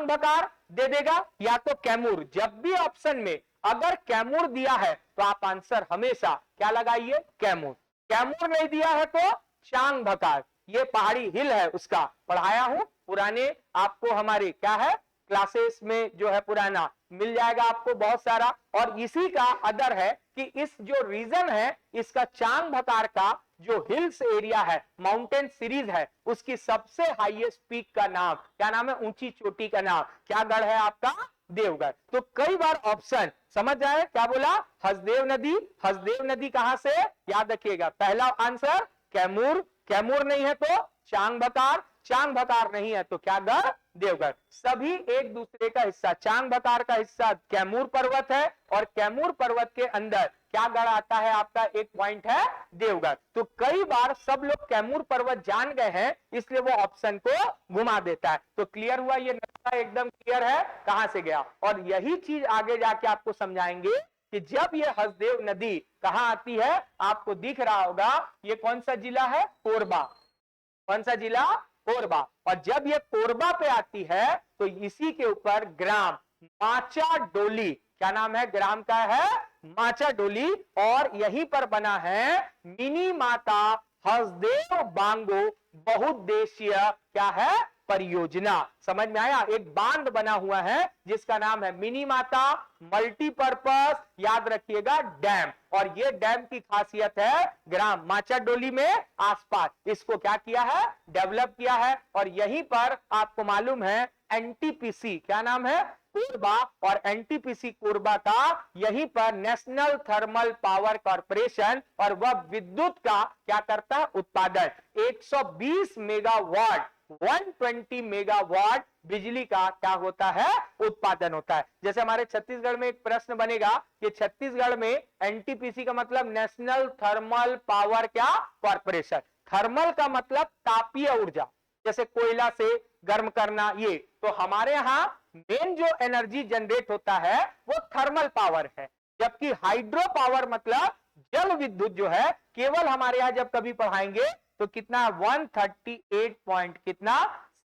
भकार दे देगा या तो कैमूर। जब भी ऑप्शन में अगर कैमूर दिया है तो आप आंसर हमेशा क्या लगाइए? कैमूर। कैमूर नहीं दिया है तो चांग भकार, ये पहाड़ी हिल है उसका पढ़ाया हूं पुराने आपको हमारे क्या है क्लासेस में जो है पुराना मिल जाएगा आपको बहुत सारा। और इसी का अदर है कि इस जो रीजन है इसका चांग भकार का जो हिल्स एरिया है माउंटेन सीरीज है उसकी सबसे हाईएस्ट पीक का नाम क्या नाम है? ऊंची चोटी का नाम क्या गढ़ है आपका? देवगढ़। तो कई बार ऑप्शन समझ जाए क्या बोला? हसदेव नदी। हसदेव नदी कहां से? याद रखिएगा पहला आंसर कैमूर। कैमूर नहीं है तो चांग भकार। चांग भकार नहीं है तो क्या गढ़? देवगढ़। सभी एक दूसरे का हिस्सा। चांग भकार का हिस्सा कैमूर पर्वत है और कैमूर पर्वत के अंदर क्या गढ़ आता है आपका? एक पॉइंट है देवगढ़। तो कई बार सब लोग कैमूर पर्वत जान गए हैं इसलिए वो ऑप्शन को घुमा देता है। तो क्लियर हुआ? ये नक्शा एकदम क्लियर है कहां से गया। और यही चीज आगे जाके आपको समझाएंगे कि जब ये हसदेव नदी कहां आती है आपको दिख रहा होगा ये कौन सा जिला है? कोरबा। कौन सा जिला? कोरबा। और जब ये कोरबा पे आती है तो इसी के ऊपर ग्राम माचा डोली, क्या नाम है ग्राम का? है माचा डोली। और यहीं पर बना है मिनी माता हसदेव बांगो बहुउद्देशीय क्या है? परियोजना। समझ में आया? एक बांध बना हुआ है जिसका नाम है मिनी माता मल्टीपर्पज याद रखिएगा डैम। और ये डैम की खासियत है ग्राम माचाडोली में आसपास इसको क्या किया है? डेवलप किया है। और यहीं पर आपको मालूम है एनटीपीसी क्या नाम है? कोरबा। और एनटीपीसी कोरबा का यहीं पर नेशनल थर्मल पावर कॉर्पोरेशन और वह विद्युत का क्या करता है? उत्पादन। 120 मेगावाट 120 मेगावाट बिजली का क्या होता है? उत्पादन होता है। जैसे हमारे छत्तीसगढ़ में एक प्रश्न बनेगा कि छत्तीसगढ़ में एनटीपीसी का मतलब नेशनल थर्मल पावर क्या कॉर्पोरेशन। थर्मल का मतलब तापीय ऊर्जा, जैसे कोयला से गर्म करना। ये तो हमारे यहाँ मेन जो एनर्जी जनरेट होता है वो थर्मल पावर है, जबकि हाइड्रो पावर मतलब जल विद्युत जो है केवल हमारे यहाँ जब कभी पढ़ाएंगे तो कितना 138 पॉइंट कितना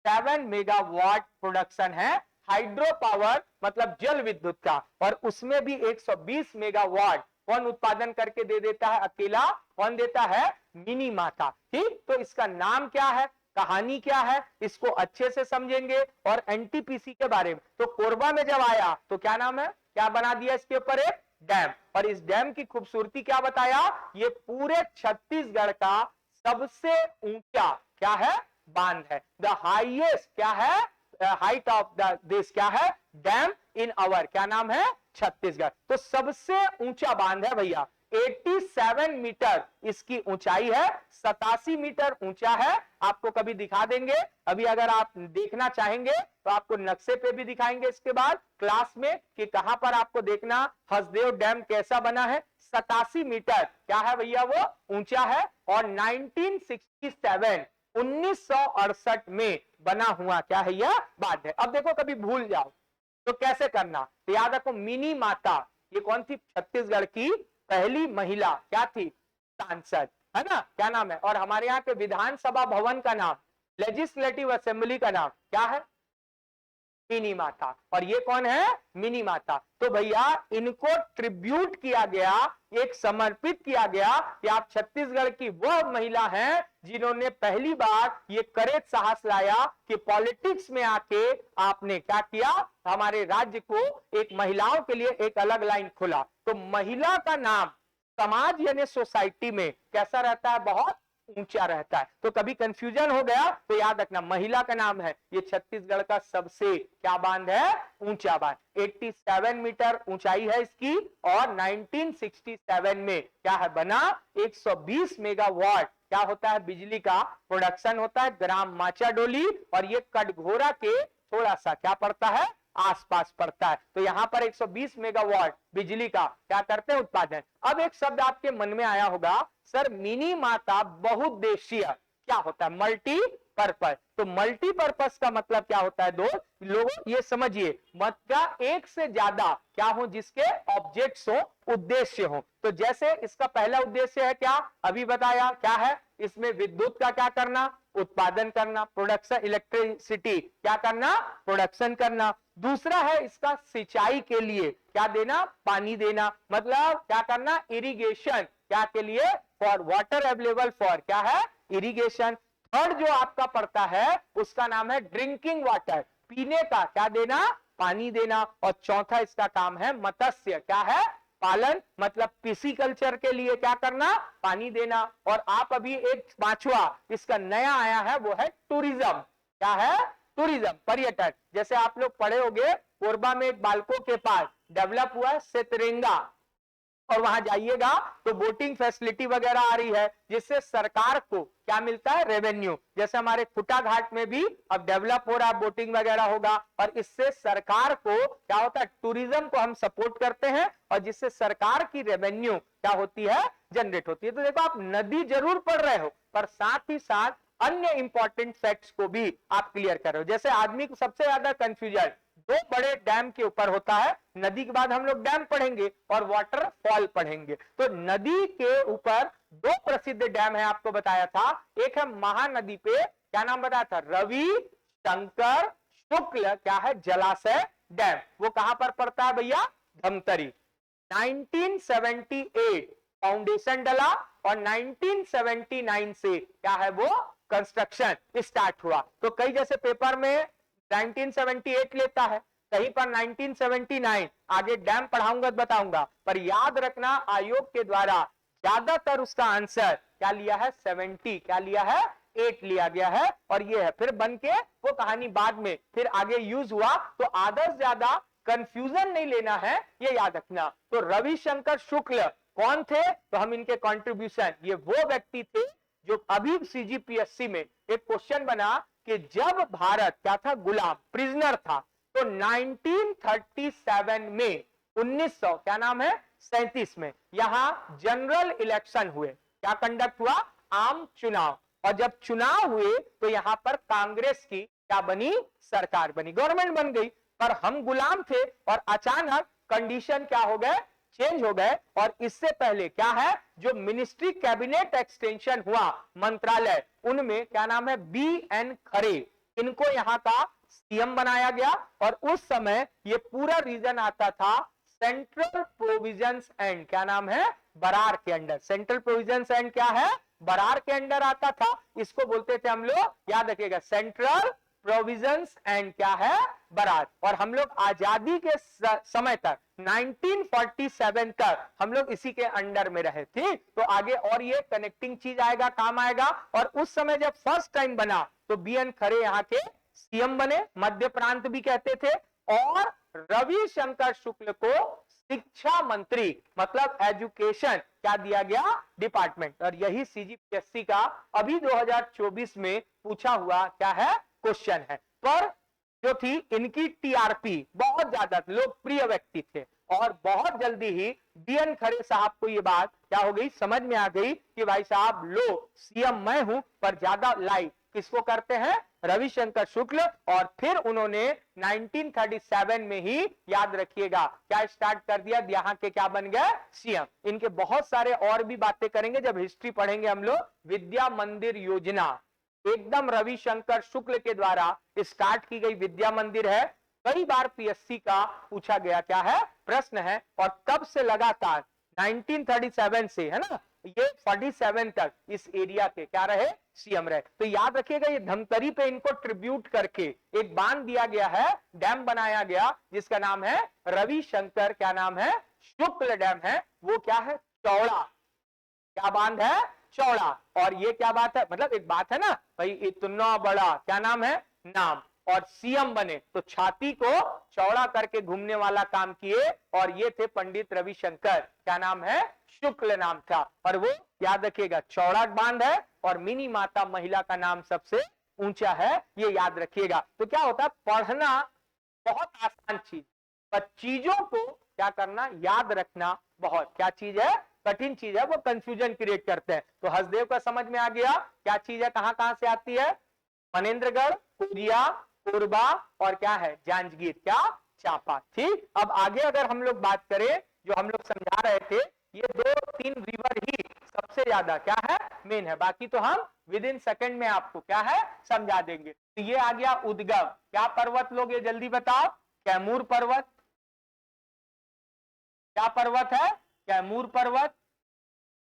7 मेगावाट प्रोडक्शन है हाइड्रो पावर मतलब जल विद्युत का। और उसमें भी 120 मेगावाट कौन उत्पादन करके दे देता है? अकेला कौन देता है? मिनी माता। ठीक, तो इसका नाम क्या है? कहानी क्या है? इसको अच्छे से समझेंगे। और एनटीपीसी के बारे में तो कोरबा में जब आया तो क्या नाम है? क्या बना दिया इसके ऊपर? एक डैम। और इस डैम की खूबसूरती क्या बताया? ये पूरे छत्तीसगढ़ का सबसे ऊंचा क्या है? बांध है। द हाईएस्ट क्या है? हाइट ऑफ द दिस क्या है? डैम इन आवर क्या नाम है? छत्तीसगढ़। तो सबसे ऊंचा बांध है भैया 87 मीटर इसकी ऊंचाई है, 87 मीटर ऊंचा है। आपको कभी दिखा देंगे, अभी अगर आप देखना चाहेंगे तो आपको नक्शे पे भी दिखाएंगे इसके बाद क्लास में कि कहां पर आपको देखना हसदेव डैम कैसा बना है। 87 मीटर क्या है भैया वो ऊंचा है और 1968 में बना हुआ क्या है यह बात है। अब देखो कभी भूल जाओ तो कैसे करना, तो याद रखो मिनी माता ये कौन थी, छत्तीसगढ़ की पहली महिला क्या थी, सांसद, है ना, क्या नाम है, और हमारे यहाँ के विधानसभा भवन का नाम, लेजिस्लेटिव असेंबली का नाम क्या है, मिनी माता। और ये कौन है, मिनी माता। तो भैया इनको ट्रिब्यूट किया गया, एक समर्पित किया गया कि आप छत्तीसगढ़ की वह महिला हैं जिन्होंने पहली बार ये करेज साहस लाया कि पॉलिटिक्स में आके आपने क्या किया, हमारे राज्य को एक महिलाओं के लिए एक अलग लाइन खोला। तो महिला का नाम समाज यानी सोसाइटी में कैसा रहता है, बहुत ऊंचा रहता है। तो कभी कंफ्यूजन हो गया तो याद रखना महिला का नाम है, ये छत्तीसगढ़ का सबसे क्या बांध है, ऊंचा बांध, 87 मीटर ऊंचाई है इसकी और 1967 में क्या है बना, 120 मेगावाट क्या होता है बिजली का प्रोडक्शन होता है ग्राम माचाडोली, और ये कटघोरा के थोड़ा सा क्या पड़ता है, आसपास पड़ता है। तो यहां पर 120 मेगावाट बिजली का क्या करते हैं, उत्पादन। अब एक शब्द आपके मन में आया होगा, सर मिनी माता बहुउद्देशीय क्या होता है, मल्टी पर्पस। तो मल्टी पर्पस का मतलब क्या होता है दोस्त, लोगों ये समझिए, मतलब एक से ज्यादा क्या हो जिसके ऑब्जेक्ट्स हो, उद्देश्य हो। तो जैसे इसका पहला उद्देश्य है क्या, अभी बताया क्या है, इसमें विद्युत का क्या करना, उत्पादन करना, प्रोडक्शन, इलेक्ट्रिसिटी क्या करना, प्रोडक्शन करना। दूसरा है इसका सिंचाई के लिए क्या देना, पानी देना, मतलब क्या करना, इरिगेशन, क्या के लिए, फॉर वाटर अवेलेबल फॉर क्या है, इरिगेशन। थर्ड जो आपका पड़ता है उसका नाम है ड्रिंकिंग वाटर, पीने का क्या देना, पानी देना। और चौथा इसका काम है मत्स्य, क्या है, पालन, मतलब पिसीकल्चर के लिए क्या करना, पानी देना। और आप अभी एक पांचवा इसका नया आया है वो है टूरिज्म, क्या है, टूरिज्म, पर्यटन। जैसे आप लोग पढ़े होंगे कोरबा में एक बालकों के पास डेवलप हुआ सेतरेंगा, और वहां जाइएगा तो बोटिंग फैसिलिटी वगैरह आ रही है जिससे सरकार को क्या मिलता है, रेवेन्यू। जैसे हमारे खुटा घाट में भी अब डेवलप हो रहा है, बोटिंग वगैरह होगा, और इससे सरकार को क्या होता है, टूरिज्म को हम सपोर्ट करते हैं और जिससे सरकार की रेवेन्यू क्या होती है, जनरेट होती है। तो देखो आप नदी जरूर पढ़ रहे हो पर साथ ही साथ अन्य इंपॉर्टेंट फैक्ट्स को भी आप क्लियर कर रहे हो। जैसे आदमी को सबसे ज्यादा कंफ्यूजन दो बड़े डैम के ऊपर होता है, नदी के बाद हम लोग डैम पढ़ेंगे और वाटरफॉल पढ़ेंगे। तो नदी के ऊपर दो प्रसिद्ध डैम है, आपको बताया था, एक है महानदी पे क्या नाम बताया था, रवि शंकर शुक्ल क्या है जलाशय डैम, वो कहां पर पड़ता है भैया, धमतरी। 1978 फाउंडेशन डला और 1979 से क्या है वो कंस्ट्रक्शन स्टार्ट हुआ। तो कई जैसे पेपर में 1978 लेता है, कहीं पर 1979, आगे डैम पढ़ाऊंगा तो बताऊंगा, पर याद रखना आयोग के द्वारा ज्यादातर उसका आंसर क्या लिया है, 70 क्या लिया है, 8 लिया गया है। और ये है फिर बन के वो कहानी बाद में फिर आगे यूज हुआ। तो आदर्श ज्यादा कंफ्यूजन नहीं लेना है, ये याद रखना। तो रविशंकर शुक्ल कौन थे, तो हम इनके कंट्रीब्यूशन, ये वो व्यक्ति थे जो अभी सीजीपीएससी में एक क्वेश्चन बना कि जब भारत क्या था, गुलाम, प्रिजनर था, तो 1937 में 1900 क्या नाम है, 37 में यहां जनरल इलेक्शन हुए, क्या कंडक्ट हुआ, आम चुनाव। और जब चुनाव हुए तो यहां पर कांग्रेस की क्या बनी, सरकार बनी, गवर्नमेंट बन गई। पर हम गुलाम थे और अचानक कंडीशन क्या हो गए, चेंज हो गए। और इससे पहले क्या है, जो मिनिस्ट्री कैबिनेट एक्सटेंशन हुआ मंत्रालय, उनमें क्या नाम है, BN खरे, इनको यहां का सीएम बनाया गया। और उस समय ये पूरा रीजन आता था सेंट्रल प्रोविजंस एंड क्या नाम है, बरार के अंडर। सेंट्रल प्रोविजंस एंड क्या है, बरार के अंडर आता था। इसको बोलते थे हम लोग, याद रखिएगा, सेंट्रल प्रोविजंस एंड क्या है, बरार। और हम लोग आजादी के समय तक 1947 तक हम लोग इसी के अंडर में रहे, ठीक। तो आगे और ये कनेक्टिंग चीज आएगा, काम आएगा। और उस समय जब फर्स्ट टाइम बना तो BN खरे यहाँ के सीएम बने, मध्य प्रांत भी कहते थे, और रविशंकर शुक्ल को शिक्षा मंत्री, मतलब एजुकेशन क्या दिया गया, डिपार्टमेंट। और यही सीजीपीएससी का अभी 2024 में पूछा हुआ क्या है, क्वेश्चन है। पर जो थी इनकी टीआरपी बहुत ज्यादा, लोकप्रिय व्यक्ति थे, और बहुत जल्दी ही डीएन खरे साहब को ये बात क्या हो गई, समझ में आ गई कि भाई साहब लो सीएम मैं हूं, पर ज्यादा लाइक किसको करते हैं, रविशंकर शुक्ल। और फिर उन्होंने 1937 में ही, याद रखिएगा, क्या स्टार्ट कर दिया, यहाँ के क्या बन गए, सीएम। इनके बहुत सारे और भी बातें करेंगे जब हिस्ट्री पढ़ेंगे हम लोग। विद्या मंदिर योजना एकदम रविशंकर शुक्ल के द्वारा स्टार्ट की गई विद्या मंदिर है। कई बार पीएससी का पूछा गया क्या है, प्रश्न है। और तब से लगातार 1937 से, है ना, ये 47 तक इस एरिया के क्या रहे, सीएम रहे। तो याद रखिएगा, ये धमतरी पे इनको ट्रिब्यूट करके एक बांध दिया गया है, डैम बनाया गया, जिसका नाम है रविशंकर, क्या नाम है, शुक्ल डैम है। वो क्या है, चौड़ा, क्या बांध है, चौड़ा। और ये क्या बात है, मतलब एक बात है ना भाई, इतना बड़ा, क्या नाम है, नाम, और सीएम बने तो छाती को चौड़ा करके घूमने वाला काम किए। और ये थे पंडित रविशंकर, क्या नाम है, शुक्ल नाम था। और वो याद रखिएगा चौड़ा बांध है, और मिनी माता महिला का नाम सबसे ऊंचा है, ये याद रखिएगा। तो क्या होता है, पढ़ना बहुत आसान चीज, पर चीजों को क्या करना, याद रखना बहुत क्या चीज है, कठिन चीज है, वो कंफ्यूजन क्रिएट करते हैं। तो हसदेव का समझ में आ गया क्या चीज है, कहां से आती है, मनेन्द्रगढ़, कोरिया, कोरबा, और क्या है, जांजगीर, क्या, चांपा। ठीक, अब आगे अगर हम लोग बात करें, जो हम लोग समझा रहे थे, ये 2-3 रिवर ही सबसे ज्यादा क्या है, मेन है, बाकी तो हम विद इन सेकेंड में आपको क्या है, समझा देंगे। तो ये आ गया उद्गम, क्या पर्वत लोग, ये जल्दी बताओ, कैमूर पर्वत, क्या पर्वत है, कैमूर पर्वत।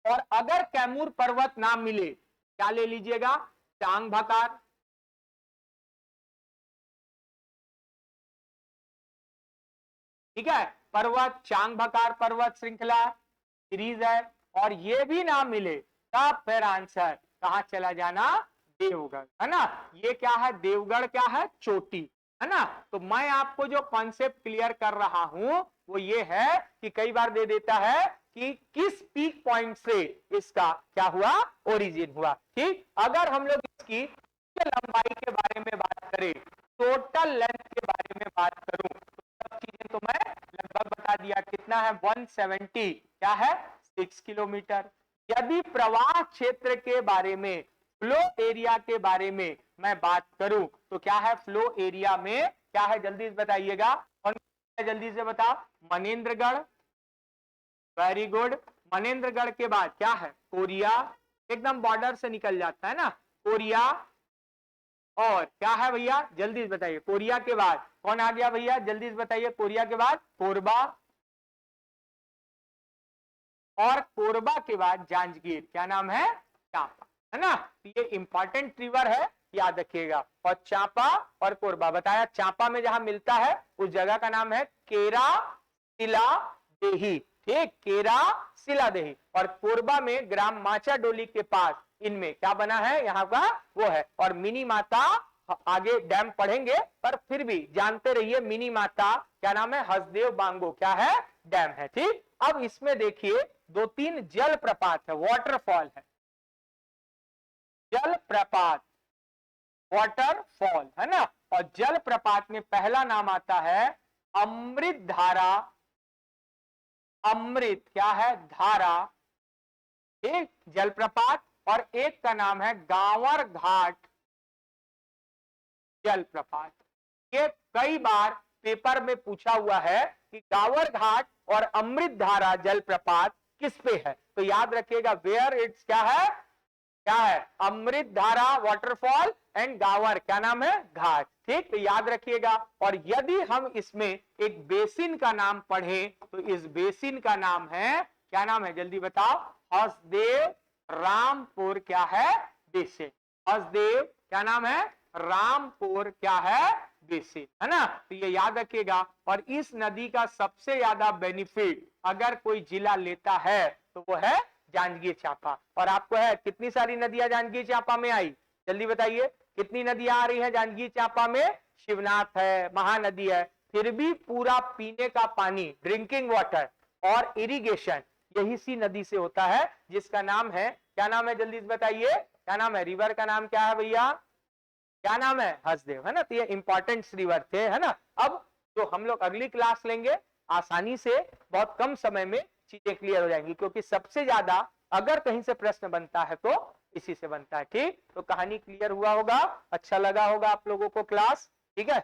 और अगर कैमूर पर्वत ना मिले, क्या ले लीजिएगा, चांग भकार, ठीक है, पर्वत, चांग भकार पर्वत श्रृंखला सीरीज है। और ये भी ना मिले, तब फिर आंसर कहां चला जाना, देवगढ़, है ना। ये क्या है, देवगढ़ क्या है, चोटी, है ना। तो मैं आपको जो कॉन्सेप्ट क्लियर कर रहा हूं वो ये है कि कई बार दे देता है कि किस पीक पॉइंट से इसका क्या हुआ, ओरिजिन हुआ। ठीक, अगर हम लोग इसकी लंबाई के बारे में बात करें, टोटल लेंथ के बारे में बात करूं, तो सब चीजें तो मैं लगभग बता दिया, कितना है, 170, क्या है, 6 किलोमीटर। यदि प्रवाह क्षेत्र के बारे में, फ्लो एरिया के बारे में मैं बात करूं, तो क्या है, फ्लो एरिया में क्या है, जल्दी से बताइएगा, जल्दी से बताओ, मनेन्द्रगढ़, वेरी गुड। मनेन्द्रगढ़ के बाद क्या है, कोरिया, एकदम बॉर्डर से निकल जाता है ना, कोरिया। और क्या है भैया, जल्दी से बताइए, कोरिया के बाद कौन आ गया भैया, जल्दी से बताइए, कोरिया के बाद कोरबा, और कोरबा के बाद जांजगीर, क्या नाम है, चांपा, है ना। तो ये इंपॉर्टेंट रिवर है, याद रखिएगा। और चांपा और कोरबा बताया, चांपा में जहां मिलता है उस जगह का नाम है केरा सिला देही, ठीक, केरा सिला देही। और कोरबा में ग्राम माचा डोली के पास इनमें क्या बना है, यहाँ का वो है। और मिनी माता, आगे डैम पढ़ेंगे, पर फिर भी जानते रहिए, मिनी माता क्या नाम है, हसदेव बांगो क्या है, डैम है। ठीक, अब इसमें देखिए 2-3 जल प्रपात है, वाटरफॉल है, जल प्रपात, वाटरफॉल, है ना। और जल प्रपात में पहला नाम आता है अमृत धारा, अमृत क्या है, धारा, एक जलप्रपात। और एक का नाम है गांवर घाट जलप्रपात। ये कई बार पेपर में पूछा हुआ है कि गांवर घाट और अमृत धारा जलप्रपात किस पे है। तो याद रखिएगा, वेयर इट्स क्या है, क्या है, अमृत धारा वाटरफॉल एंड गांवर क्या नाम है, घाट। ठीक, तो याद रखिएगा। और यदि हम इसमें एक बेसिन का नाम पढ़ें, तो इस बेसिन का नाम है, क्या नाम है, जल्दी बताओ, हसदेव रामपुर क्या है, बेसिन, हसदेव क्या नाम है, रामपुर क्या है, बेसिन, है ना। तो ये याद रखिएगा। और इस नदी का सबसे ज्यादा बेनिफिट अगर कोई जिला लेता है तो वो है जांजगीर चांपा। और आपको है कितनी सारी नदियां जांजगीर चांपा में आई, जल्दी बताइए, कितनी नदियां आ रही हैं जांजगीर चांपा में, शिवनाथ है, महानदी है। फिर भी पूरा पीने का पानी, ड्रिंकिंग वाटर और इरिगेशन यही सी नदी से होता है, जिसका नाम है, क्या नाम है जल्दी से बताइए, क्या नाम है? रिवर का नाम क्या है भैया? क्या नाम है? हसदेव, है ना। तो ये इंपॉर्टेंट रिवर थे, है ना। अब जो हम लोग अगली क्लास लेंगे, आसानी से बहुत कम समय में चीजें क्लियर हो जाएंगी, क्योंकि सबसे ज्यादा अगर कहीं से प्रश्न बनता है तो इसी से बनता है। ठीक, तो कहानी क्लियर हुआ होगा, अच्छा लगा होगा आप लोगों को क्लास, ठीक है।